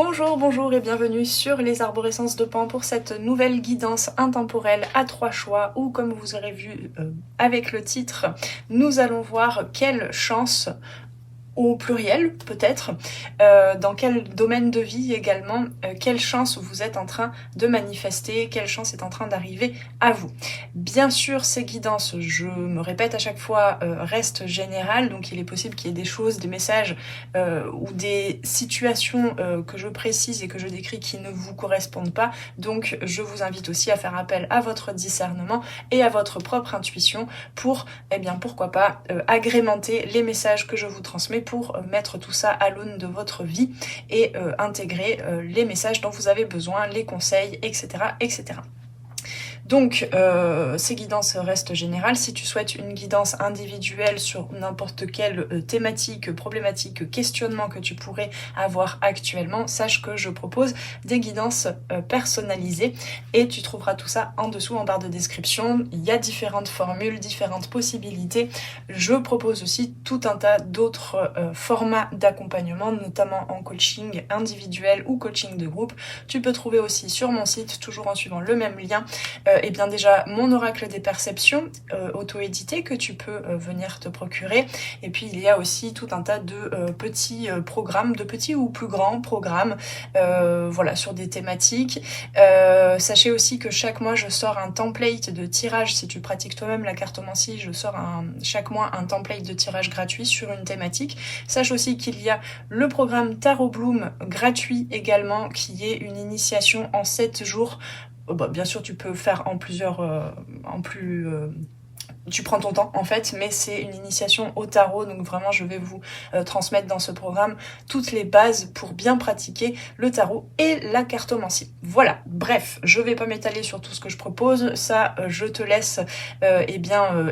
Bonjour, bonjour et bienvenue sur les arborescences de Pan pour cette nouvelle guidance intemporelle à 3 choix où, comme vous aurez vu avec le titre, nous allons voir quelle chance, au pluriel peut-être, dans quel domaine de vie également, quelle chance vous êtes en train de manifester, quelle chance est en train d'arriver à vous. Bien sûr, ces guidances, je me répète à chaque fois, restent générales, donc il est possible qu'il y ait des choses, des messages ou des situations que je précise et que je décris qui ne vous correspondent pas, donc je vous invite aussi à faire appel à votre discernement et à votre propre intuition pour, pourquoi pas, agrémenter les messages que je vous transmets pour mettre tout ça à l'aune de votre vie et intégrer les messages dont vous avez besoin, les conseils, etc. etc. Donc, ces guidances restent générales. Si tu souhaites une guidance individuelle sur n'importe quelle thématique, problématique, questionnement que tu pourrais avoir actuellement, sache que je propose des guidances personnalisées et tu trouveras tout ça en dessous en barre de description. Il y a différentes formules, différentes possibilités. Je propose aussi tout un tas d'autres formats d'accompagnement, notamment en coaching individuel ou coaching de groupe. Tu peux trouver aussi sur mon site, toujours en suivant le même lien, et bien déjà mon oracle des perceptions auto-édité que tu peux venir te procurer, et puis il y a aussi tout un tas de petits programmes, de petits ou plus grands programmes voilà, sur des thématiques. Sachez aussi que chaque mois je sors un template de tirage. Si tu pratiques toi-même la cartomancie, je sors chaque mois un template de tirage gratuit sur une thématique. Sache aussi qu'il y a le programme Tarot Bloom gratuit également, qui est une initiation en 7 jours. Bien sûr, tu peux faire en plusieurs, tu prends ton temps en fait, mais c'est une initiation au tarot, donc vraiment je vais vous transmettre dans ce programme toutes les bases pour bien pratiquer le tarot et la cartomancie. Voilà, bref, je vais pas m'étaler sur tout ce que je propose, ça je te laisse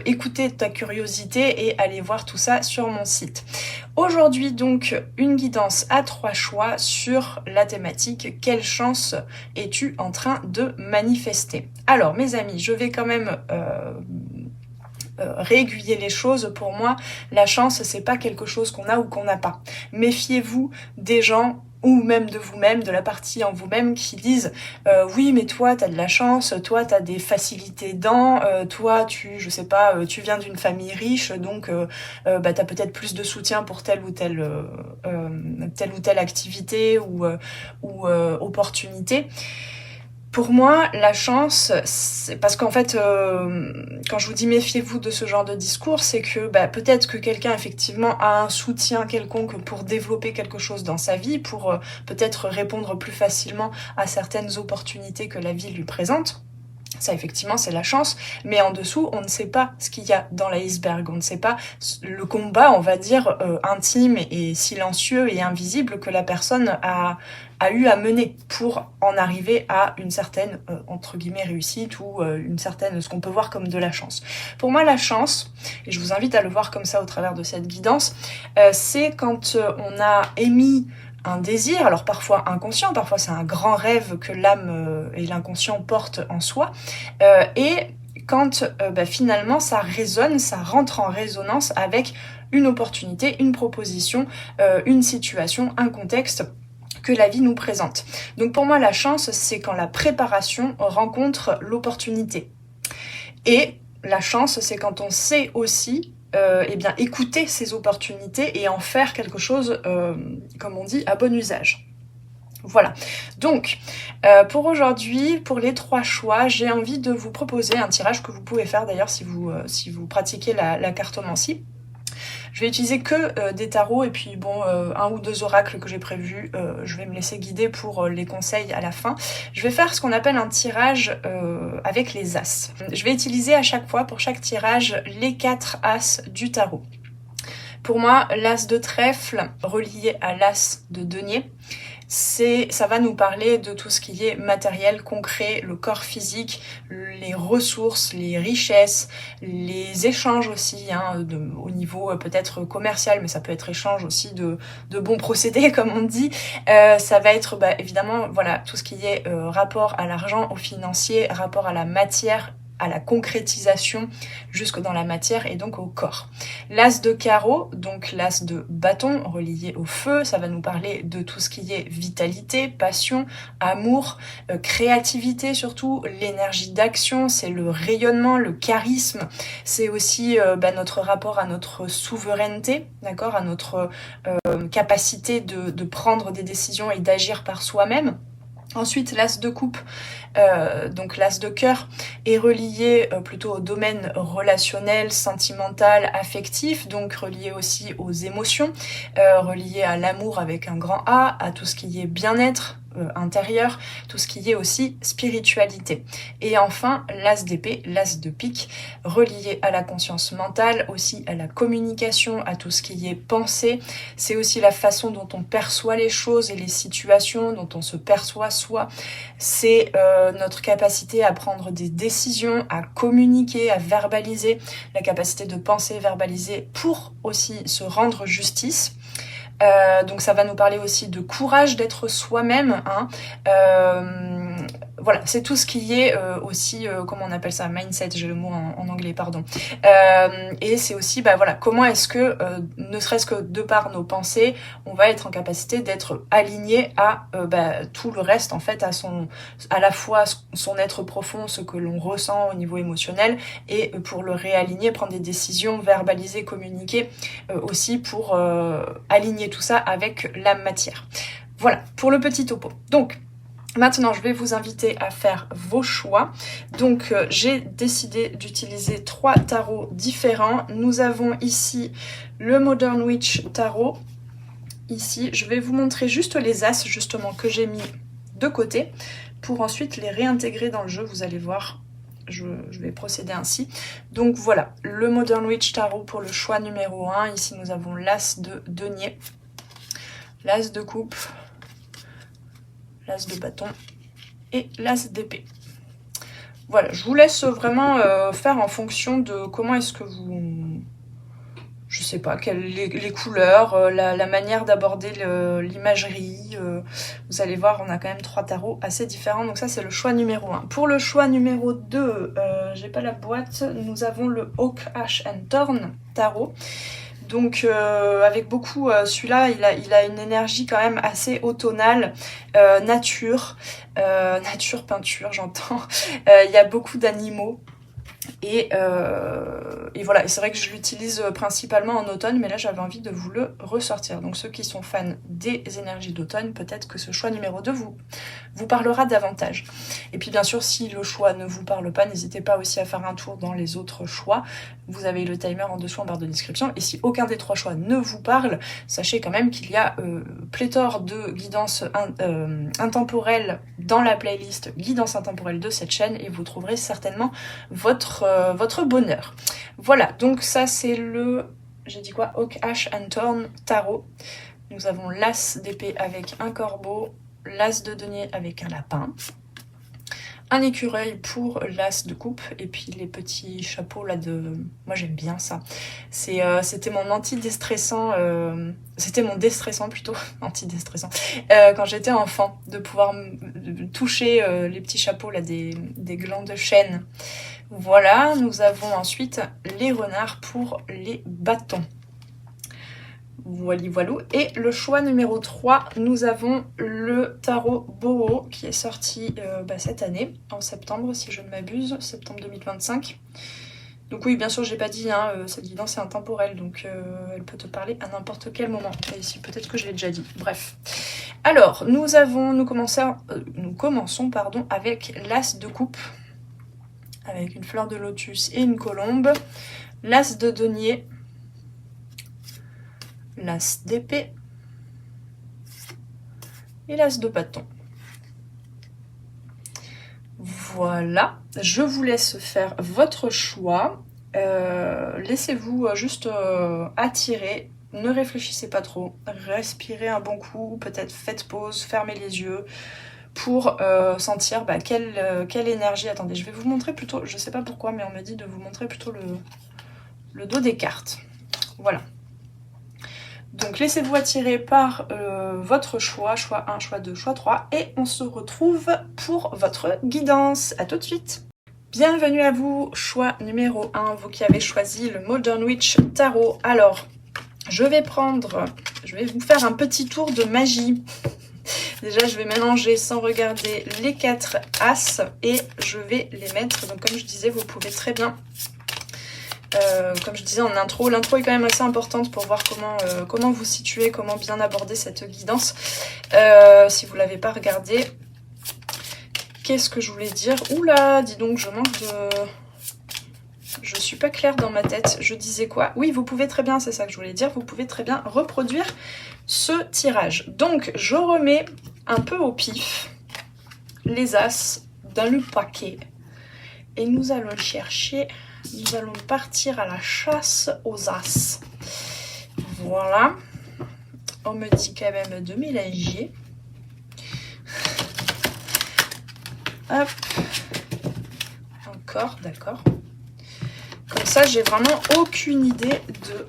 écouter ta curiosité et aller voir tout ça sur mon site. Aujourd'hui donc une guidance à 3 choix sur la thématique quelle chance es-tu en train de manifester. Alors mes amis, je vais quand même réaiguiller les choses. Pour moi, la chance, c'est pas quelque chose qu'on a ou qu'on n'a pas. Méfiez-vous des gens ou même de vous-même, de la partie en vous-même qui disent oui mais toi t'as de la chance, toi t'as des facilités dans, toi tu viens d'une famille riche donc t'as peut-être plus de soutien pour telle ou telle activité ou opportunité. Pour moi, la chance, c'est parce qu'en fait, quand je vous dis méfiez-vous de ce genre de discours, c'est que peut-être que quelqu'un effectivement a un soutien quelconque pour développer quelque chose dans sa vie, pour peut-être répondre plus facilement à certaines opportunités que la vie lui présente. Ça, effectivement, c'est la chance, mais en dessous, on ne sait pas ce qu'il y a dans l'iceberg, on ne sait pas le combat, on va dire, intime et silencieux et invisible que la personne a eu à mener pour en arriver à une certaine, entre guillemets, réussite ou une certaine, ce qu'on peut voir comme de la chance. Pour moi, la chance, et je vous invite à le voir comme ça au travers de cette guidance, c'est quand on a émis un désir, alors parfois inconscient, parfois c'est un grand rêve que l'âme et l'inconscient portent en soi, et quand finalement ça résonne, ça rentre en résonance avec une opportunité, une proposition, une situation, un contexte que la vie nous présente. Donc pour moi la chance, c'est quand la préparation rencontre l'opportunité. Et la chance, c'est quand on sait aussi écouter ces opportunités et en faire quelque chose, comme on dit, à bon usage. Voilà, donc pour aujourd'hui, pour les 3 choix, j'ai envie de vous proposer un tirage que vous pouvez faire d'ailleurs si vous pratiquez la cartomancie. Je vais utiliser que des tarots et puis bon, 1 ou 2 oracles que j'ai prévus. Je vais me laisser guider pour les conseils à la fin. Je vais faire ce qu'on appelle un tirage avec les as. Je vais utiliser à chaque fois, pour chaque tirage, les 4 as du tarot. Pour moi, l'as de trèfle relié à l'as de denier, ça va nous parler de tout ce qui est matériel, concret, le corps physique, les ressources, les richesses, les échanges aussi, au niveau peut-être commercial, mais ça peut être échange aussi de bons procédés, comme on dit. Ça va être évidemment voilà tout ce qui est rapport à l'argent, au financier, rapport à la matière à la concrétisation jusque dans la matière et donc au corps. L'as de carreau, donc l'as de bâton relié au feu, ça va nous parler de tout ce qui est vitalité, passion, amour, créativité surtout, l'énergie d'action, c'est le rayonnement, le charisme, c'est aussi notre rapport à notre souveraineté, d'accord, à notre capacité de prendre des décisions et d'agir par soi-même. Ensuite, l'as de coupe, donc l'as de cœur, est relié plutôt au domaine relationnel, sentimental, affectif, donc relié aussi aux émotions, relié à l'amour avec un grand A, à tout ce qui est bien-être intérieur, tout ce qui est aussi spiritualité. Et enfin, l'as d'épée, l'as de pique, relié à la conscience mentale, aussi à la communication, à tout ce qui est pensée. C'est aussi la façon dont on perçoit les choses et les situations, dont on se perçoit soi. C'est notre capacité à prendre des décisions, à communiquer, à verbaliser, la capacité de penser, verbaliser pour aussi se rendre justice. Donc ça va nous parler aussi de courage d'être soi-même, hein. Voilà, c'est tout ce qui est aussi, comment on appelle ça, mindset, j'ai le mot en anglais, pardon. Et c'est aussi, voilà, comment est-ce que, ne serait-ce que de par nos pensées, on va être en capacité d'être aligné à tout le reste, en fait, à la fois son être profond, ce que l'on ressent au niveau émotionnel, et pour le réaligner, prendre des décisions, verbaliser, communiquer, aussi pour aligner tout ça avec la matière. Voilà, pour le petit topo. Donc, maintenant, je vais vous inviter à faire vos choix. Donc, j'ai décidé d'utiliser 3 tarots différents. Nous avons ici le Modern Witch Tarot. Ici, je vais vous montrer juste les as, justement, que j'ai mis de côté, pour ensuite les réintégrer dans le jeu. Vous allez voir, je vais procéder ainsi. Donc voilà, le Modern Witch Tarot pour le choix numéro 1. Ici, nous avons l'as de denier, l'as de coupe, l'as de bâton et l'as d'épée. Voilà, je vous laisse vraiment faire en fonction de comment est-ce que vous... Je sais pas, les couleurs, la manière d'aborder l'imagerie. Vous allez voir, on a quand même 3 tarots assez différents. Donc ça, c'est le choix numéro 1. Pour le choix numéro 2, j'ai pas la boîte, nous avons le Oak, Ash and Thorn tarot. Donc avec beaucoup, celui-là, il a une énergie quand même assez automnale, nature peinture, j'entends. Il y a beaucoup d'animaux. Et voilà, et c'est vrai que je l'utilise principalement en automne, mais là j'avais envie de vous le ressortir. Donc ceux qui sont fans des énergies d'automne, peut-être que ce choix numéro 2 vous parlera davantage. Et puis bien sûr, si le choix ne vous parle pas, n'hésitez pas aussi à faire un tour dans les autres choix. Vous avez le timer en dessous en barre de description. Et si aucun des 3 choix ne vous parle, sachez quand même qu'il y a pléthore de guidances intemporelles dans la playlist Guidance intemporelle de cette chaîne, et vous trouverez certainement votre bonheur. Voilà, donc ça c'est le, j'ai dit quoi, Oak, Ash and Thorn tarot. Nous avons l'as d'épée avec un corbeau, l'as de denier avec un lapin, un écureuil pour l'as de coupe, et puis les petits chapeaux là de... Moi j'aime bien ça. C'était mon antidéstressant, c'était mon déstressant plutôt, antidéstressant, quand j'étais enfant, de pouvoir toucher les petits chapeaux là des glands de chêne. Voilà, nous avons ensuite les renards pour les bâtons. Voilà. Et le choix numéro 3, nous avons le tarot Boho qui est sorti cette année, en septembre si je ne m'abuse, septembre 2025. Donc oui, bien sûr, j'ai pas dit, hein, cette guidance est intemporelle, donc elle peut te parler à n'importe quel moment. Et ici, peut-être que je l'ai déjà dit. Bref. Alors, nous commençons avec l'as de coupe, avec une fleur de lotus et une colombe, l'as de denier, l'as d'épée et l'as de bâton. Voilà, je vous laisse faire votre choix. Laissez-vous juste attirer, ne réfléchissez pas trop, respirez un bon coup, peut-être faites pause, fermez les yeux pour sentir quelle énergie. Attendez, je vais vous montrer plutôt, je sais pas pourquoi, mais on me dit de vous montrer plutôt le dos des cartes. Voilà. Donc laissez-vous attirer par votre choix 1, choix 2, choix 3, et on se retrouve pour votre guidance. À tout de suite. Bienvenue à vous, choix numéro 1, vous qui avez choisi le Modern Witch Tarot. Alors, je vais vous faire un petit tour de magie. Déjà, je vais mélanger sans regarder les 4 As et je vais les mettre. Donc, comme je disais, vous pouvez très bien, comme je disais en intro, l'intro est quand même assez importante pour voir comment vous situer, comment bien aborder cette guidance. Si vous ne l'avez pas regardé. Qu'est-ce que je voulais dire? Oula, dis donc, je manque de... Je suis pas claire dans ma tête. Je disais quoi? Oui, vous pouvez très bien, c'est ça que je voulais dire, vous pouvez très bien reproduire ce tirage. Donc, je remets un peu au pif les As dans le paquet. Et nous allons chercher, nous allons partir à la chasse aux As. Voilà. On me dit quand même de mélanger. Hop. Encore, d'accord. Comme ça, j'ai vraiment aucune idée de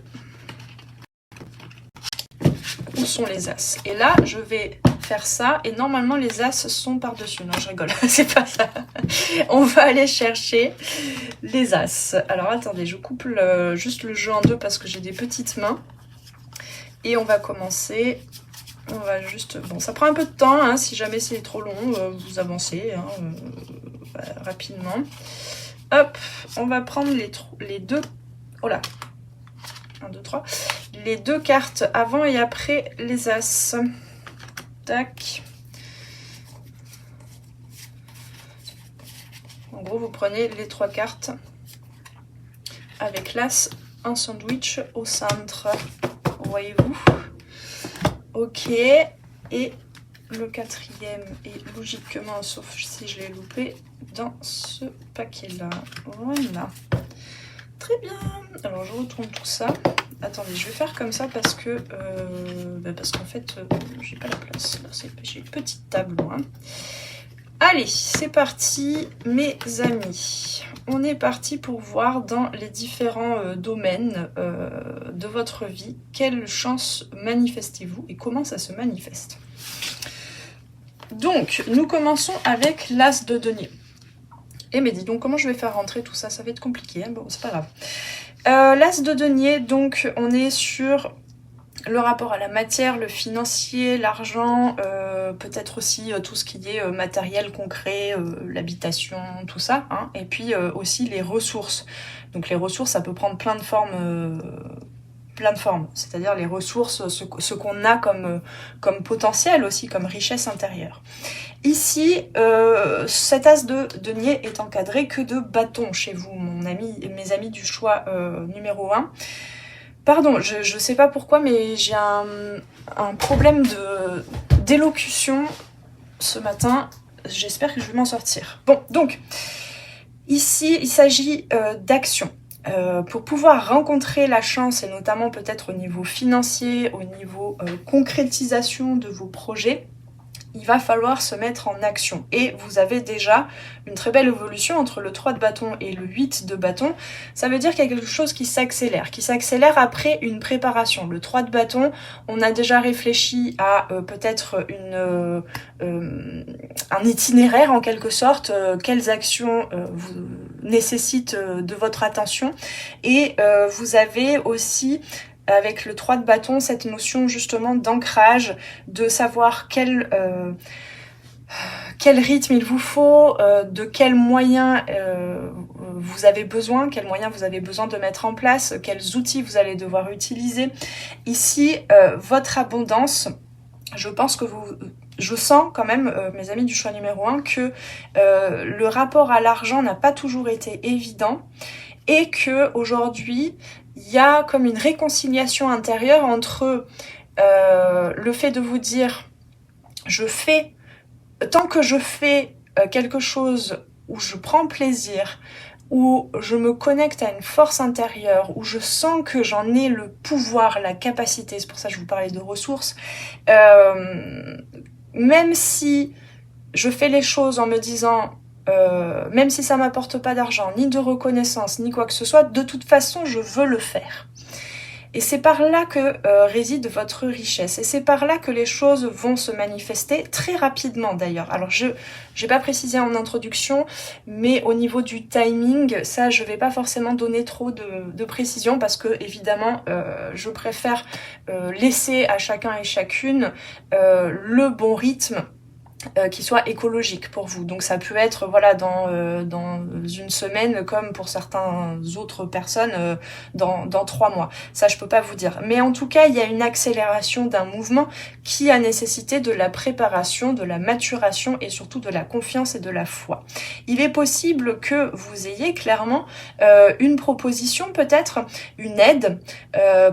où sont les As. Et là, je vais faire ça. Et normalement, les As sont par-dessus. Non, je rigole. C'est pas ça. On va aller chercher les As. Alors, attendez, je coupe juste le jeu en deux parce que j'ai des petites mains. Et on va commencer... On va juste... Bon, ça prend un peu de temps, hein, si jamais c'est trop long, vous avancez hein, rapidement. Hop, on va prendre les deux... Oh là 1, 2, 3. Les deux cartes avant et après les As. Tac. En gros, vous prenez les 3 cartes avec l'As, un sandwich au centre. Voyez-vous? Ok, et le 4e est logiquement, sauf si je l'ai loupé, dans ce paquet-là. Voilà. Très bien. Alors, je retourne tout ça. Attendez, je vais faire comme ça parce que parce qu'en fait, j'ai pas la place. J'ai une petite table, moi. Allez, c'est parti, mes amis. On est parti pour voir dans les différents domaines de votre vie, quelle chance manifestez-vous et comment ça se manifeste. Donc, nous commençons avec l'As de denier. Eh mais dis donc, comment je vais faire rentrer tout ça? Ça va être compliqué, hein. Bon, c'est pas grave. L'As de denier, donc, on est sur... le rapport à la matière, le financier, l'argent, peut-être aussi tout ce qui est matériel concret, l'habitation, tout ça. Hein, et puis aussi les ressources. Donc les ressources, ça peut prendre plein de formes. C'est-à-dire les ressources, ce qu'on a comme potentiel aussi, comme richesse intérieure. Ici, cet As de denier est encadré que de bâtons chez vous, mes amis du choix numéro 1. Pardon, je sais pas pourquoi, mais j'ai un problème d'élocution ce matin. J'espère que je vais m'en sortir. Bon, donc, ici, il s'agit d'action. Pour pouvoir rencontrer la chance, et notamment peut-être au niveau financier, au niveau concrétisation de vos projets, il va falloir se mettre en action. Et vous avez déjà une très belle évolution entre le 3 de bâton et le 8 de bâton. Ça veut dire qu'il y a quelque chose qui s'accélère après une préparation. Le 3 de bâton, on a déjà réfléchi à peut-être un itinéraire en quelque sorte, quelles actions vous nécessitent de votre attention. Et vous avez aussi... avec le 3 de bâton, cette notion justement d'ancrage, de savoir quel rythme il vous faut, de quels moyens vous avez besoin, de mettre en place, quels outils vous allez devoir utiliser. Ici, votre abondance, je sens quand même, mes amis du choix numéro 1, que le rapport à l'argent n'a pas toujours été évident et que aujourd'hui il y a comme une réconciliation intérieure entre le fait de vous dire tant que je fais quelque chose où je prends plaisir, où je me connecte à une force intérieure, où je sens que j'en ai le pouvoir, la capacité, c'est pour ça que je vous parlais de ressources, même si je fais les choses en me disant même si ça m'apporte pas d'argent, ni de reconnaissance, ni quoi que ce soit, de toute façon, je veux le faire. Et c'est par là que réside votre richesse. Et c'est par là que les choses vont se manifester très rapidement d'ailleurs. Alors je n'ai pas précisé en introduction, mais au niveau du timing, ça je vais pas forcément donner trop de précision parce que évidemment je préfère laisser à chacun et chacune le bon rythme qui soit écologique pour vous. Donc ça peut être voilà dans une semaine comme pour certaines autres personnes dans 3 mois. Ça je peux pas vous dire. Mais en tout cas il y a une accélération d'un mouvement qui a nécessité de la préparation, de la maturation et surtout de la confiance et de la foi. Il est possible que vous ayez clairement une proposition, peut-être une aide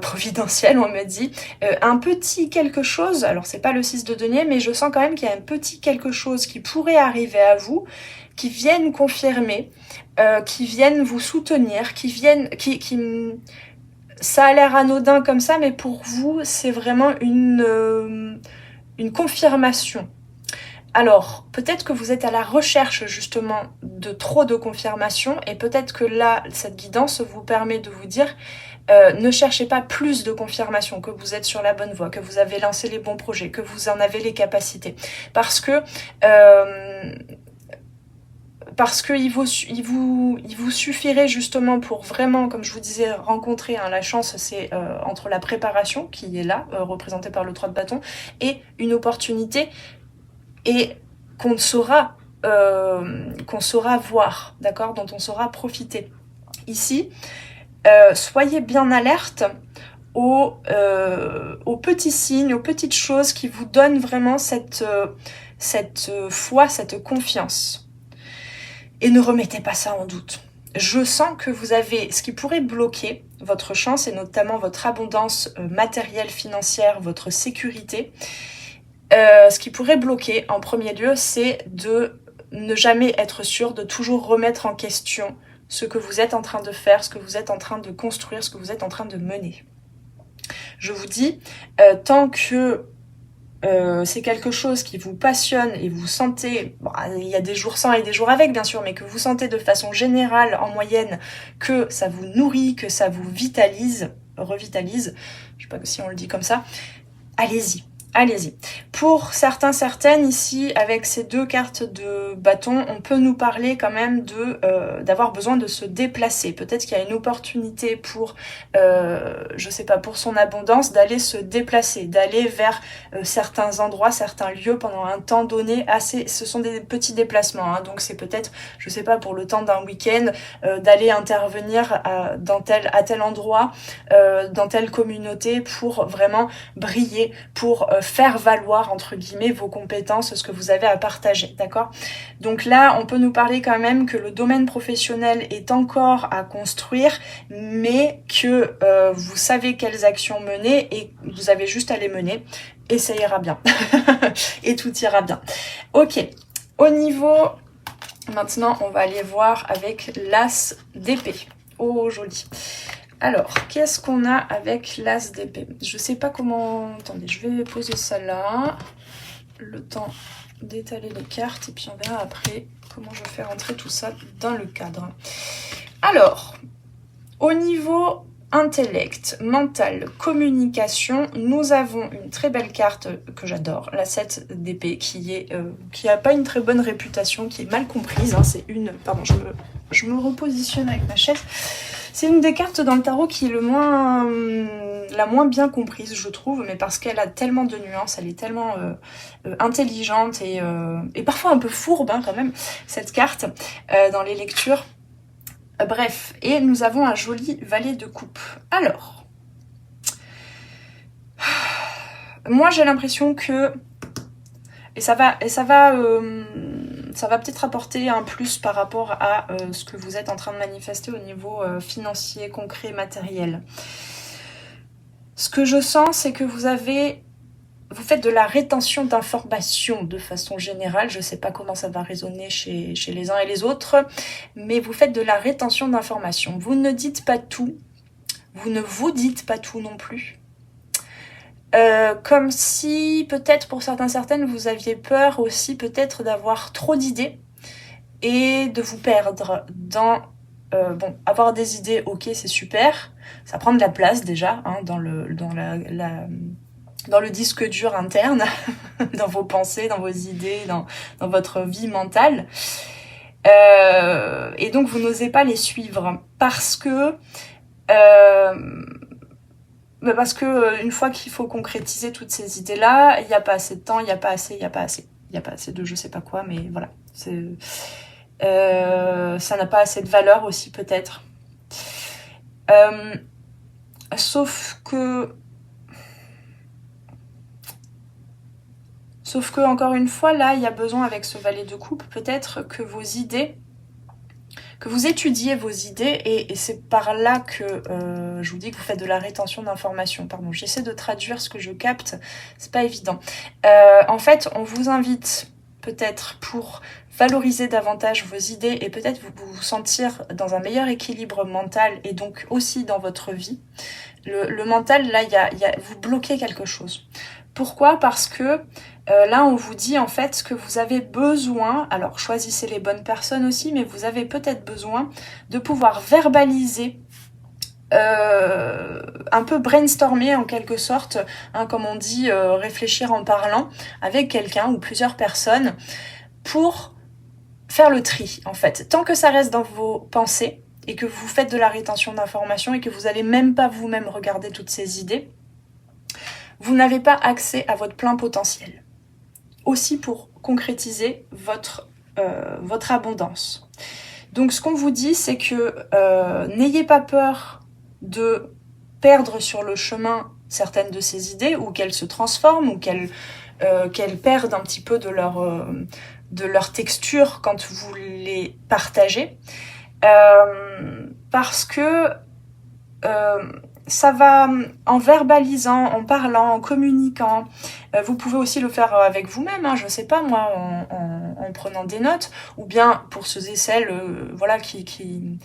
providentielle, on me dit, un petit quelque chose. Alors c'est pas le 6 de denier, mais je sens quand même qu'il y a un petit quelque chose qui pourrait arriver à vous, qui viennent confirmer, qui viennent vous soutenir, ça a l'air anodin comme ça, mais pour vous, c'est vraiment une confirmation. Alors, peut-être que vous êtes à la recherche justement de trop de confirmation et peut-être que là, cette guidance vous permet de vous dire ne cherchez pas plus de confirmation, que vous êtes sur la bonne voie, que vous avez lancé les bons projets, que vous en avez les capacités. Parce que il vous suffirait justement pour vraiment, comme je vous disais, rencontrer la chance, c'est entre la préparation qui est là, représentée par le 3 de bâton, et une opportunité et qu'on saura voir, d'accord, dont on saura profiter. Ici, soyez bien alerte aux petits signes, aux petites choses qui vous donnent vraiment cette foi, cette confiance. Et ne remettez pas ça en doute. Je sens que vous avez ce qui pourrait bloquer votre chance et notamment votre abondance matérielle, financière, votre sécurité. Ce qui pourrait bloquer en premier lieu, c'est de ne jamais être sûr, de toujours remettre en question ce que vous êtes en train de faire, ce que vous êtes en train de construire, ce que vous êtes en train de mener. Je vous dis, tant que c'est quelque chose qui vous passionne et vous sentez, bon, il y a des jours sans et des jours avec bien sûr, mais que vous sentez de façon générale, en moyenne, que ça vous nourrit, que ça vous revitalise, je sais pas si on le dit comme ça, allez-y. Allez-y. Pour certaines ici, avec ces 2 cartes de bâton, on peut nous parler quand même d'avoir besoin de se déplacer. Peut-être qu'il y a une opportunité pour, je sais pas, pour son abondance, d'aller se déplacer, d'aller vers certains endroits, certains lieux pendant un temps donné. Ce sont des petits déplacements, hein, donc c'est peut-être, je sais pas, pour le temps d'un week-end, d'aller intervenir à tel endroit, dans telle communauté pour vraiment briller, pour faire valoir entre guillemets vos compétences, ce que vous avez à partager, d'accord? Donc là, on peut nous parler quand même que le domaine professionnel est encore à construire, mais que vous savez quelles actions mener et vous avez juste à les mener et ça ira bien. Et tout ira bien. Ok, au niveau... Maintenant, on va aller voir avec l'as d'épée. Oh, joli. Alors, qu'est-ce qu'on a avec l'as d'épée? Je sais pas comment... Attendez, je vais poser ça là. Le temps d'étaler les cartes. Et puis on verra après comment je fais rentrer tout ça dans le cadre. Alors, au niveau intellect, mental, communication, nous avons une très belle carte que j'adore, la 7 d'épée, qui a pas une très bonne réputation, qui est mal comprise. Hein, c'est une... Pardon, je me repositionne avec ma chaise. C'est une des cartes dans le tarot qui est la moins bien comprise, je trouve, mais parce qu'elle a tellement de nuances, elle est tellement intelligente et parfois un peu fourbe hein, quand même, cette carte, dans les lectures. Bref, et nous avons un joli valet de coupe. Alors, moi j'ai l'impression que... Et ça va peut-être apporter un plus par rapport à ce que vous êtes en train de manifester au niveau financier, concret, matériel. Ce que je sens, c'est que vous faites de la rétention d'informations de façon générale. Je ne sais pas comment ça va résonner chez les uns et les autres, mais vous faites de la rétention d'informations. Vous ne dites pas tout, vous ne vous dites pas tout non plus. Comme si peut-être pour certaines vous aviez peur aussi peut-être d'avoir trop d'idées et de vous perdre dans bon, avoir des idées, ok, c'est super, ça prend de la place déjà dans le disque dur interne, dans vos pensées, dans vos idées, dans votre vie mentale. Et donc vous n'osez pas les suivre parce que une fois qu'il faut concrétiser toutes ces idées-là, il n'y a pas assez de temps, il n'y a pas assez de je sais pas quoi, mais voilà. Ça n'a pas assez de valeur aussi peut-être. Sauf que encore une fois, là, il y a besoin avec ce valet de coupe, peut-être que vos idées, que vous étudiez vos idées, et c'est par là que je vous dis que vous faites de la rétention d'informations. Pardon, j'essaie de traduire ce que je capte, c'est pas évident. En fait, on vous invite peut-être pour valoriser davantage vos idées et peut-être vous sentir dans un meilleur équilibre mental et donc aussi dans votre vie. Le mental, là, vous bloquez quelque chose. Pourquoi ? Parce que là, on vous dit en fait que vous avez besoin, alors choisissez les bonnes personnes aussi, mais vous avez peut-être besoin de pouvoir verbaliser, un peu brainstormer en quelque sorte, comme on dit, réfléchir en parlant avec quelqu'un ou plusieurs personnes pour faire le tri en fait. Tant que ça reste dans vos pensées et que vous faites de la rétention d'informations et que vous n'allez même pas vous-même regarder toutes ces idées, vous n'avez pas accès à votre plein potentiel. Aussi pour concrétiser votre abondance. Donc ce qu'on vous dit, c'est que n'ayez pas peur de perdre sur le chemin certaines de ces idées, ou qu'elles se transforment, ou qu'elles perdent un petit peu de leur texture quand vous les partagez. Parce que ça va, en verbalisant, en parlant, en communiquant, vous pouvez aussi le faire avec vous-même, je sais pas moi, en prenant des notes, ou bien pour ceux et celles voilà, qui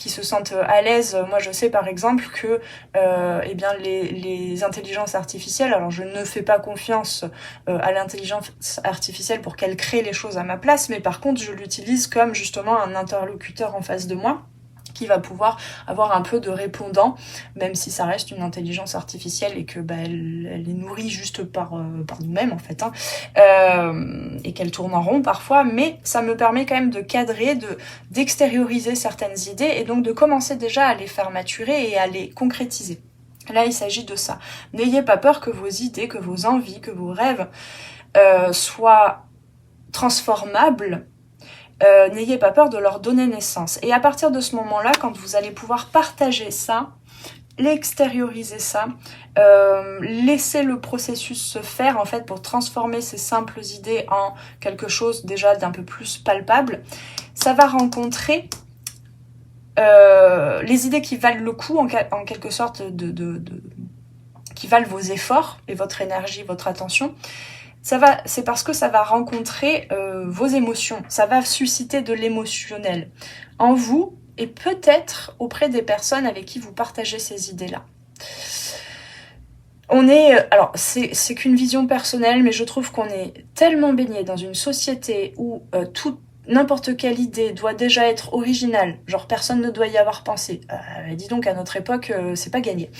se sentent à l'aise. Moi je sais par exemple que eh bien les intelligences artificielles, alors je ne fais pas confiance à l'intelligence artificielle pour qu'elle crée les choses à ma place, mais par contre je l'utilise comme justement un interlocuteur en face de moi, qui va pouvoir avoir un peu de répondant, même si ça reste une intelligence artificielle et que elle est nourrie juste par nous-mêmes en fait, et qu'elle tourne en rond parfois, mais ça me permet quand même de cadrer, d'extérioriser certaines idées et donc de commencer déjà à les faire maturer et à les concrétiser. Là, il s'agit de ça. N'ayez pas peur que vos idées, que vos envies, que vos rêves soient transformables. N'ayez pas peur de leur donner naissance. Et à partir de ce moment-là, quand vous allez pouvoir partager ça, l'extérioriser ça, laisser le processus se faire en fait pour transformer ces simples idées en quelque chose déjà d'un peu plus palpable, ça va rencontrer les idées qui valent le coup en quelque sorte, qui valent vos efforts et votre énergie, votre attention. C'est parce que ça va rencontrer vos émotions, ça va susciter de l'émotionnel en vous et peut-être auprès des personnes avec qui vous partagez ces idées-là. Alors c'est qu'une vision personnelle, mais je trouve qu'on est tellement baigné dans une société où n'importe quelle idée doit déjà être originale, genre personne ne doit y avoir pensé. Dis donc, à notre époque, c'est pas gagné.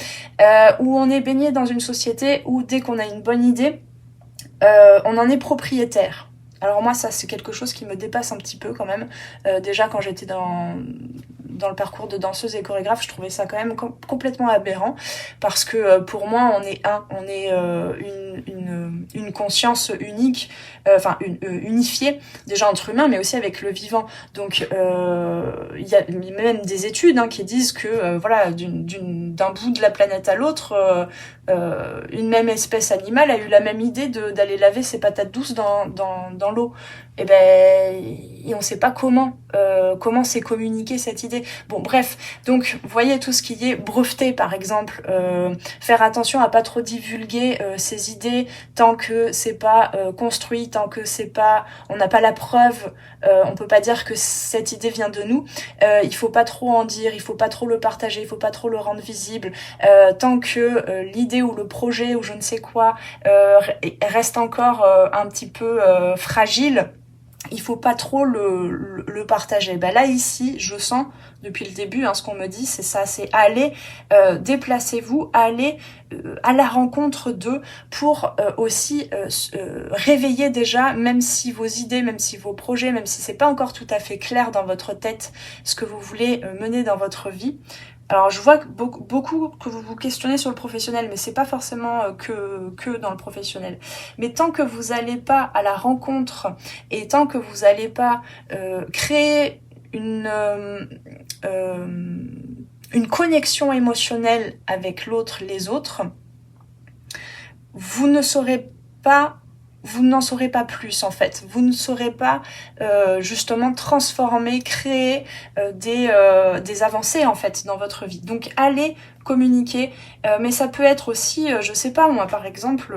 Où on est baigné dans une société où dès qu'on a une bonne idée, on en est propriétaire. Alors moi, ça, c'est quelque chose qui me dépasse un petit peu quand même. Déjà, quand j'étais dans le parcours de danseuse et chorégraphe, je trouvais ça quand même complètement aberrant, parce que pour moi, on est une conscience unique, unifiée, déjà entre humains, mais aussi avec le vivant. Donc, il y a même des études qui disent que voilà, d'un bout de la planète à l'autre, une même espèce animale a eu la même idée d'aller laver ses patates douces dans l'eau. Et on sait pas comment c'est communiqué cette idée. Bon, bref, donc vous voyez tout ce qui est breveté par exemple, faire attention à pas trop divulguer ces idées tant que c'est pas construit, tant que on n'a pas la preuve, on peut pas dire que cette idée vient de nous. Il faut pas trop en dire, il faut pas trop le partager, il faut pas trop le rendre visible, tant que l'idée ou le projet ou je ne sais quoi reste encore un petit peu fragile. il faut pas trop le partager. Bah là ici, je sens depuis le début, ce qu'on me dit, c'est ça, c'est allez, déplacez-vous, allez à la rencontre d'eux pour aussi réveiller déjà, même si vos idées, même si vos projets, même si c'est pas encore tout à fait clair dans votre tête ce que vous voulez mener dans votre vie. Alors je vois beaucoup que vous vous questionnez sur le professionnel, mais c'est pas forcément que dans le professionnel. Mais tant que vous n'allez pas à la rencontre et tant que vous n'allez pas créer une connexion émotionnelle avec l'autre, les autres, vous n'en saurez pas plus en fait. Vous ne saurez pas justement transformer, créer des avancées en fait dans votre vie. Donc allez communiquer, mais ça peut être aussi, je sais pas moi par exemple,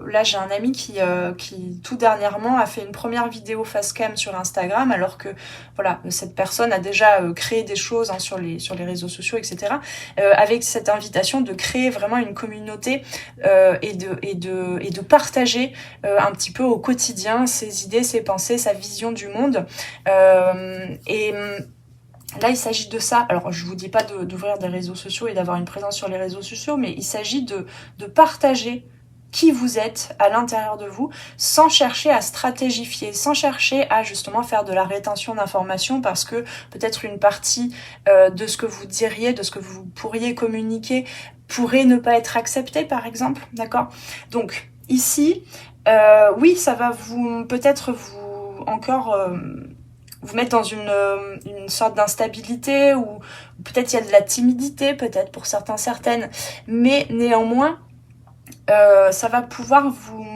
là j'ai un ami qui tout dernièrement a fait une première vidéo facecam sur Instagram, alors que voilà, cette personne a déjà créé des choses sur les réseaux sociaux, etc. Avec cette invitation de créer vraiment une communauté et de partager un petit peu au quotidien ses idées, ses pensées, sa vision du monde. Là, il s'agit de ça. Alors, je vous dis pas d'ouvrir des réseaux sociaux et d'avoir une présence sur les réseaux sociaux, mais il s'agit de partager qui vous êtes à l'intérieur de vous, sans chercher à stratégifier, sans chercher à justement faire de la rétention d'informations, parce que peut-être une partie de ce que vous diriez, de ce que vous pourriez communiquer, pourrait ne pas être acceptée, par exemple, d'accord ? Donc, ici, oui, ça va peut-être vous encore... vous mettre dans une sorte d'instabilité, ou peut-être il y a de la timidité, peut-être pour certaines, mais néanmoins, ça va pouvoir vous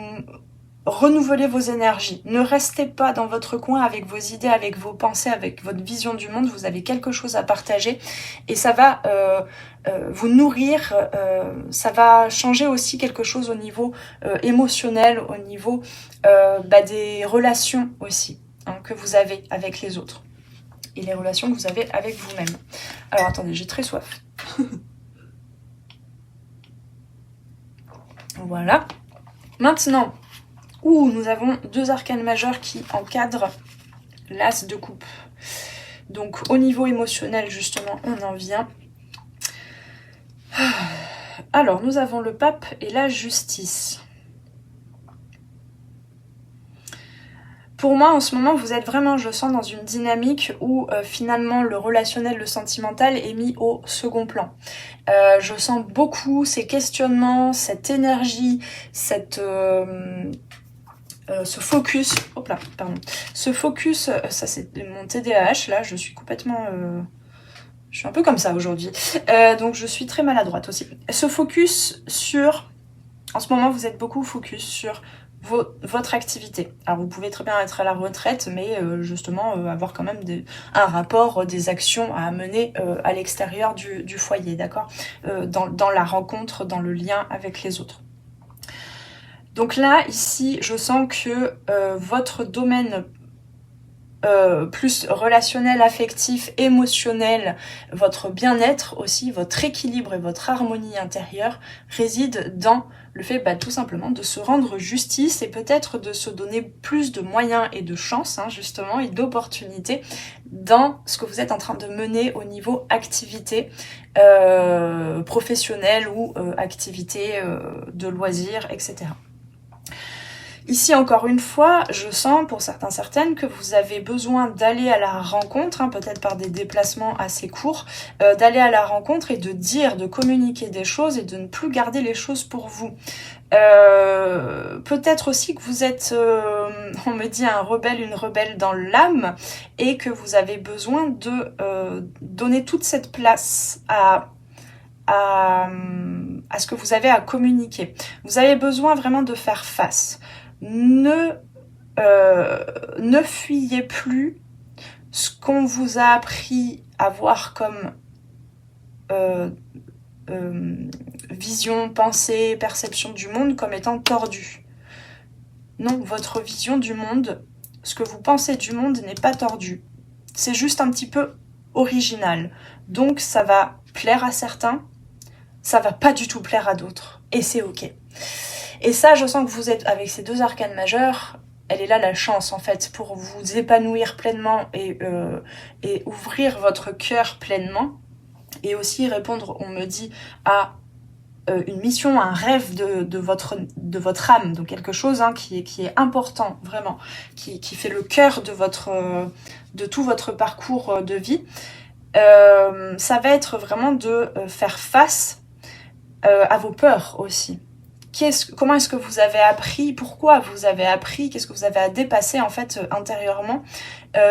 renouveler vos énergies. Ne restez pas dans votre coin avec vos idées, avec vos pensées, avec votre vision du monde. Vous avez quelque chose à partager et ça va vous nourrir, ça va changer aussi quelque chose au niveau émotionnel, au niveau des relations aussi, que vous avez avec les autres et les relations que vous avez avec vous-même. Alors attendez, j'ai très soif. Voilà. Maintenant, nous avons 2 arcanes majeures qui encadrent l'as de coupe. Donc au niveau émotionnel, justement, on en vient. Alors, nous avons le pape et la justice. Pour moi, en ce moment, vous êtes vraiment, je sens, dans une dynamique où finalement le relationnel, le sentimental est mis au second plan. Je sens beaucoup ces questionnements, cette énergie, ce focus, ce focus, ça c'est mon TDAH, là, je suis complètement... je suis un peu comme ça aujourd'hui, donc je suis très maladroite aussi. Ce focus sur... En ce moment, vous êtes beaucoup focus sur votre activité. Alors vous pouvez très bien être à la retraite, mais justement avoir quand même un rapport, des actions à mener à l'extérieur du foyer, d'accord, dans la rencontre, dans le lien avec les autres. Donc là, ici, je sens que votre domaine plus relationnel, affectif, émotionnel, votre bien-être aussi, votre équilibre et votre harmonie intérieure réside dans le fait tout simplement de se rendre justice et peut-être de se donner plus de moyens et de chance, justement, et d'opportunités dans ce que vous êtes en train de mener au niveau activité professionnelle ou activité de loisirs, etc. Ici, encore une fois, je sens pour certaines que vous avez besoin d'aller à la rencontre, peut-être par des déplacements assez courts, d'aller à la rencontre et de communiquer des choses et de ne plus garder les choses pour vous. Peut-être aussi que vous êtes, on me dit, un rebelle, une rebelle dans l'âme, et que vous avez besoin de donner toute cette place à ce que vous avez à communiquer. Vous avez besoin vraiment de faire face. Ne fuyez plus ce qu'on vous a appris à voir comme vision, pensée, perception du monde comme étant tordu. Non, votre vision du monde, ce que vous pensez du monde n'est pas tordu. C'est juste un petit peu original. Donc ça va plaire à certains, ça va pas du tout plaire à d'autres. Et c'est ok. Et ça, je sens que vous êtes, avec ces 2 arcanes majeures, elle est là la chance en fait pour vous épanouir pleinement et ouvrir votre cœur pleinement et aussi répondre, on me dit, à une mission, un rêve de votre âme, donc quelque chose qui est important vraiment, qui fait le cœur de tout votre parcours de vie. Ça va être vraiment de faire face à vos peurs aussi. Comment est-ce que vous avez appris, pourquoi vous avez appris, qu'est-ce que vous avez à dépasser en fait intérieurement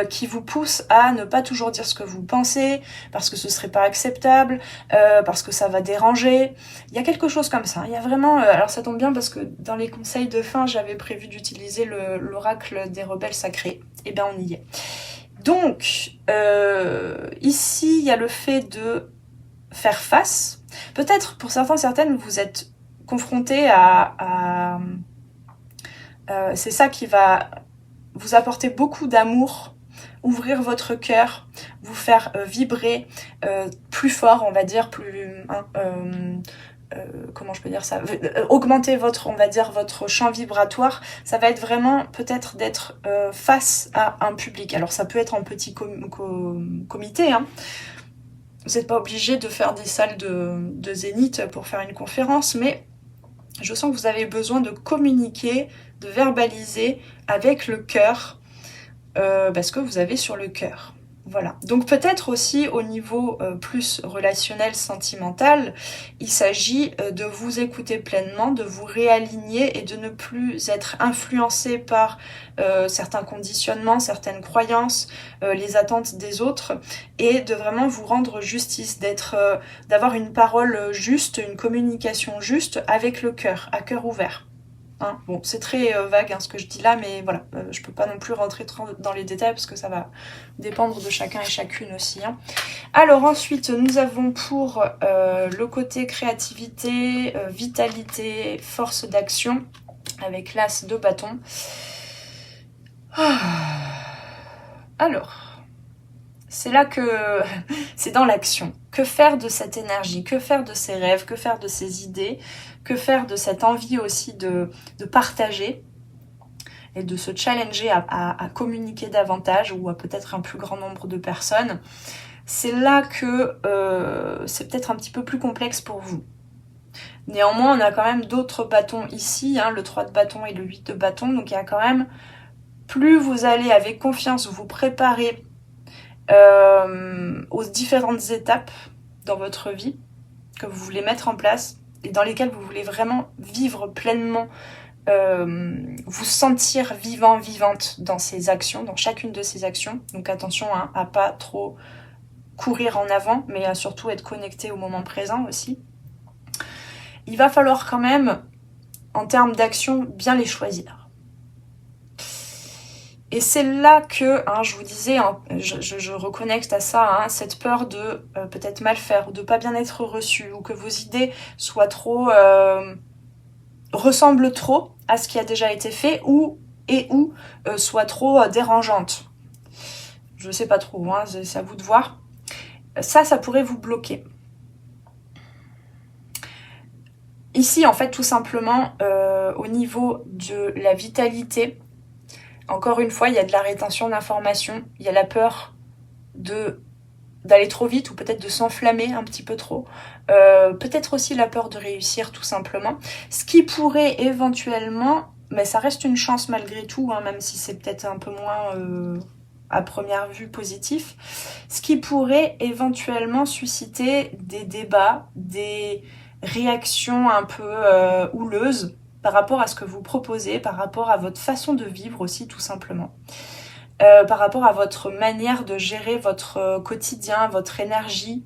qui vous pousse à ne pas toujours dire ce que vous pensez parce que ce serait pas acceptable, parce que ça va déranger. Il y a quelque chose comme ça. Il y a vraiment, alors ça tombe bien parce que dans les conseils de fin j'avais prévu d'utiliser l'oracle des rebelles sacrés. Et bien on y est. Donc ici il y a le fait de faire face. Peut-être pour certains, certaines vous êtes confronté c'est ça qui va vous apporter beaucoup d'amour, ouvrir votre cœur, vous faire vibrer plus fort, on va dire, comment je peux dire ça, augmenter votre champ vibratoire. Ça va être vraiment peut-être d'être face à un public. Alors ça peut être en petit comité, hein. Vous n'êtes pas obligé de faire des salles de zénith pour faire une conférence, mais je sens que vous avez besoin de communiquer, de verbaliser avec le cœur ce que vous avez sur le cœur. Voilà. Donc peut-être aussi au niveau plus relationnel, sentimental, il s'agit de vous écouter pleinement, de vous réaligner et de ne plus être influencé par certains conditionnements, certaines croyances, les attentes des autres, et de vraiment vous rendre justice, d'avoir une parole juste, une communication juste avec le cœur, à cœur ouvert. Hein, bon, c'est très vague ce que je dis là, mais voilà, je peux pas non plus rentrer trop dans les détails parce que ça va dépendre de chacun et chacune aussi. Hein. Alors ensuite, nous avons pour le côté créativité, vitalité, force d'action, avec l'as de bâton. Alors, c'est là que c'est dans l'action. Que faire de cette énergie? Que faire de ces rêves? Que faire de ces idées? Que faire de cette envie aussi de partager et de se challenger à communiquer davantage ou à peut-être un plus grand nombre de personnes? C'est là que c'est peut-être un petit peu plus complexe pour vous. Néanmoins, on a quand même d'autres bâtons ici, le 3 de bâton et le 8 de bâton, donc il y a quand même, plus vous allez avec confiance vous préparer aux différentes étapes dans votre vie que vous voulez mettre en place et dans lesquelles vous voulez vraiment vivre pleinement, vous sentir vivant, vivante dans ces actions, dans chacune de ces actions. Donc attention à pas trop courir en avant, mais à surtout être connecté au moment présent aussi. Il va falloir quand même, en termes d'action, bien les choisir. Et c'est là que, je vous disais, je reconnecte à ça, cette peur de peut-être mal faire, ou de pas bien être reçu, ou que vos idées soient trop, ressemblent trop à ce qui a déjà été fait, ou soient trop dérangeantes. Je sais pas trop, c'est à vous de voir. Ça pourrait vous bloquer. Ici, en fait, tout simplement, au niveau de la vitalité, encore une fois, il y a de la rétention d'informations, il y a la peur d'aller trop vite ou peut-être de s'enflammer un petit peu trop. Peut-être aussi la peur de réussir tout simplement. Ce qui pourrait éventuellement, mais ça reste une chance malgré tout, même si c'est peut-être un peu moins à première vue positif, ce qui pourrait éventuellement susciter des débats, des réactions un peu houleuses par rapport à ce que vous proposez, par rapport à votre façon de vivre aussi tout simplement. Par rapport à votre manière de gérer votre quotidien, votre énergie,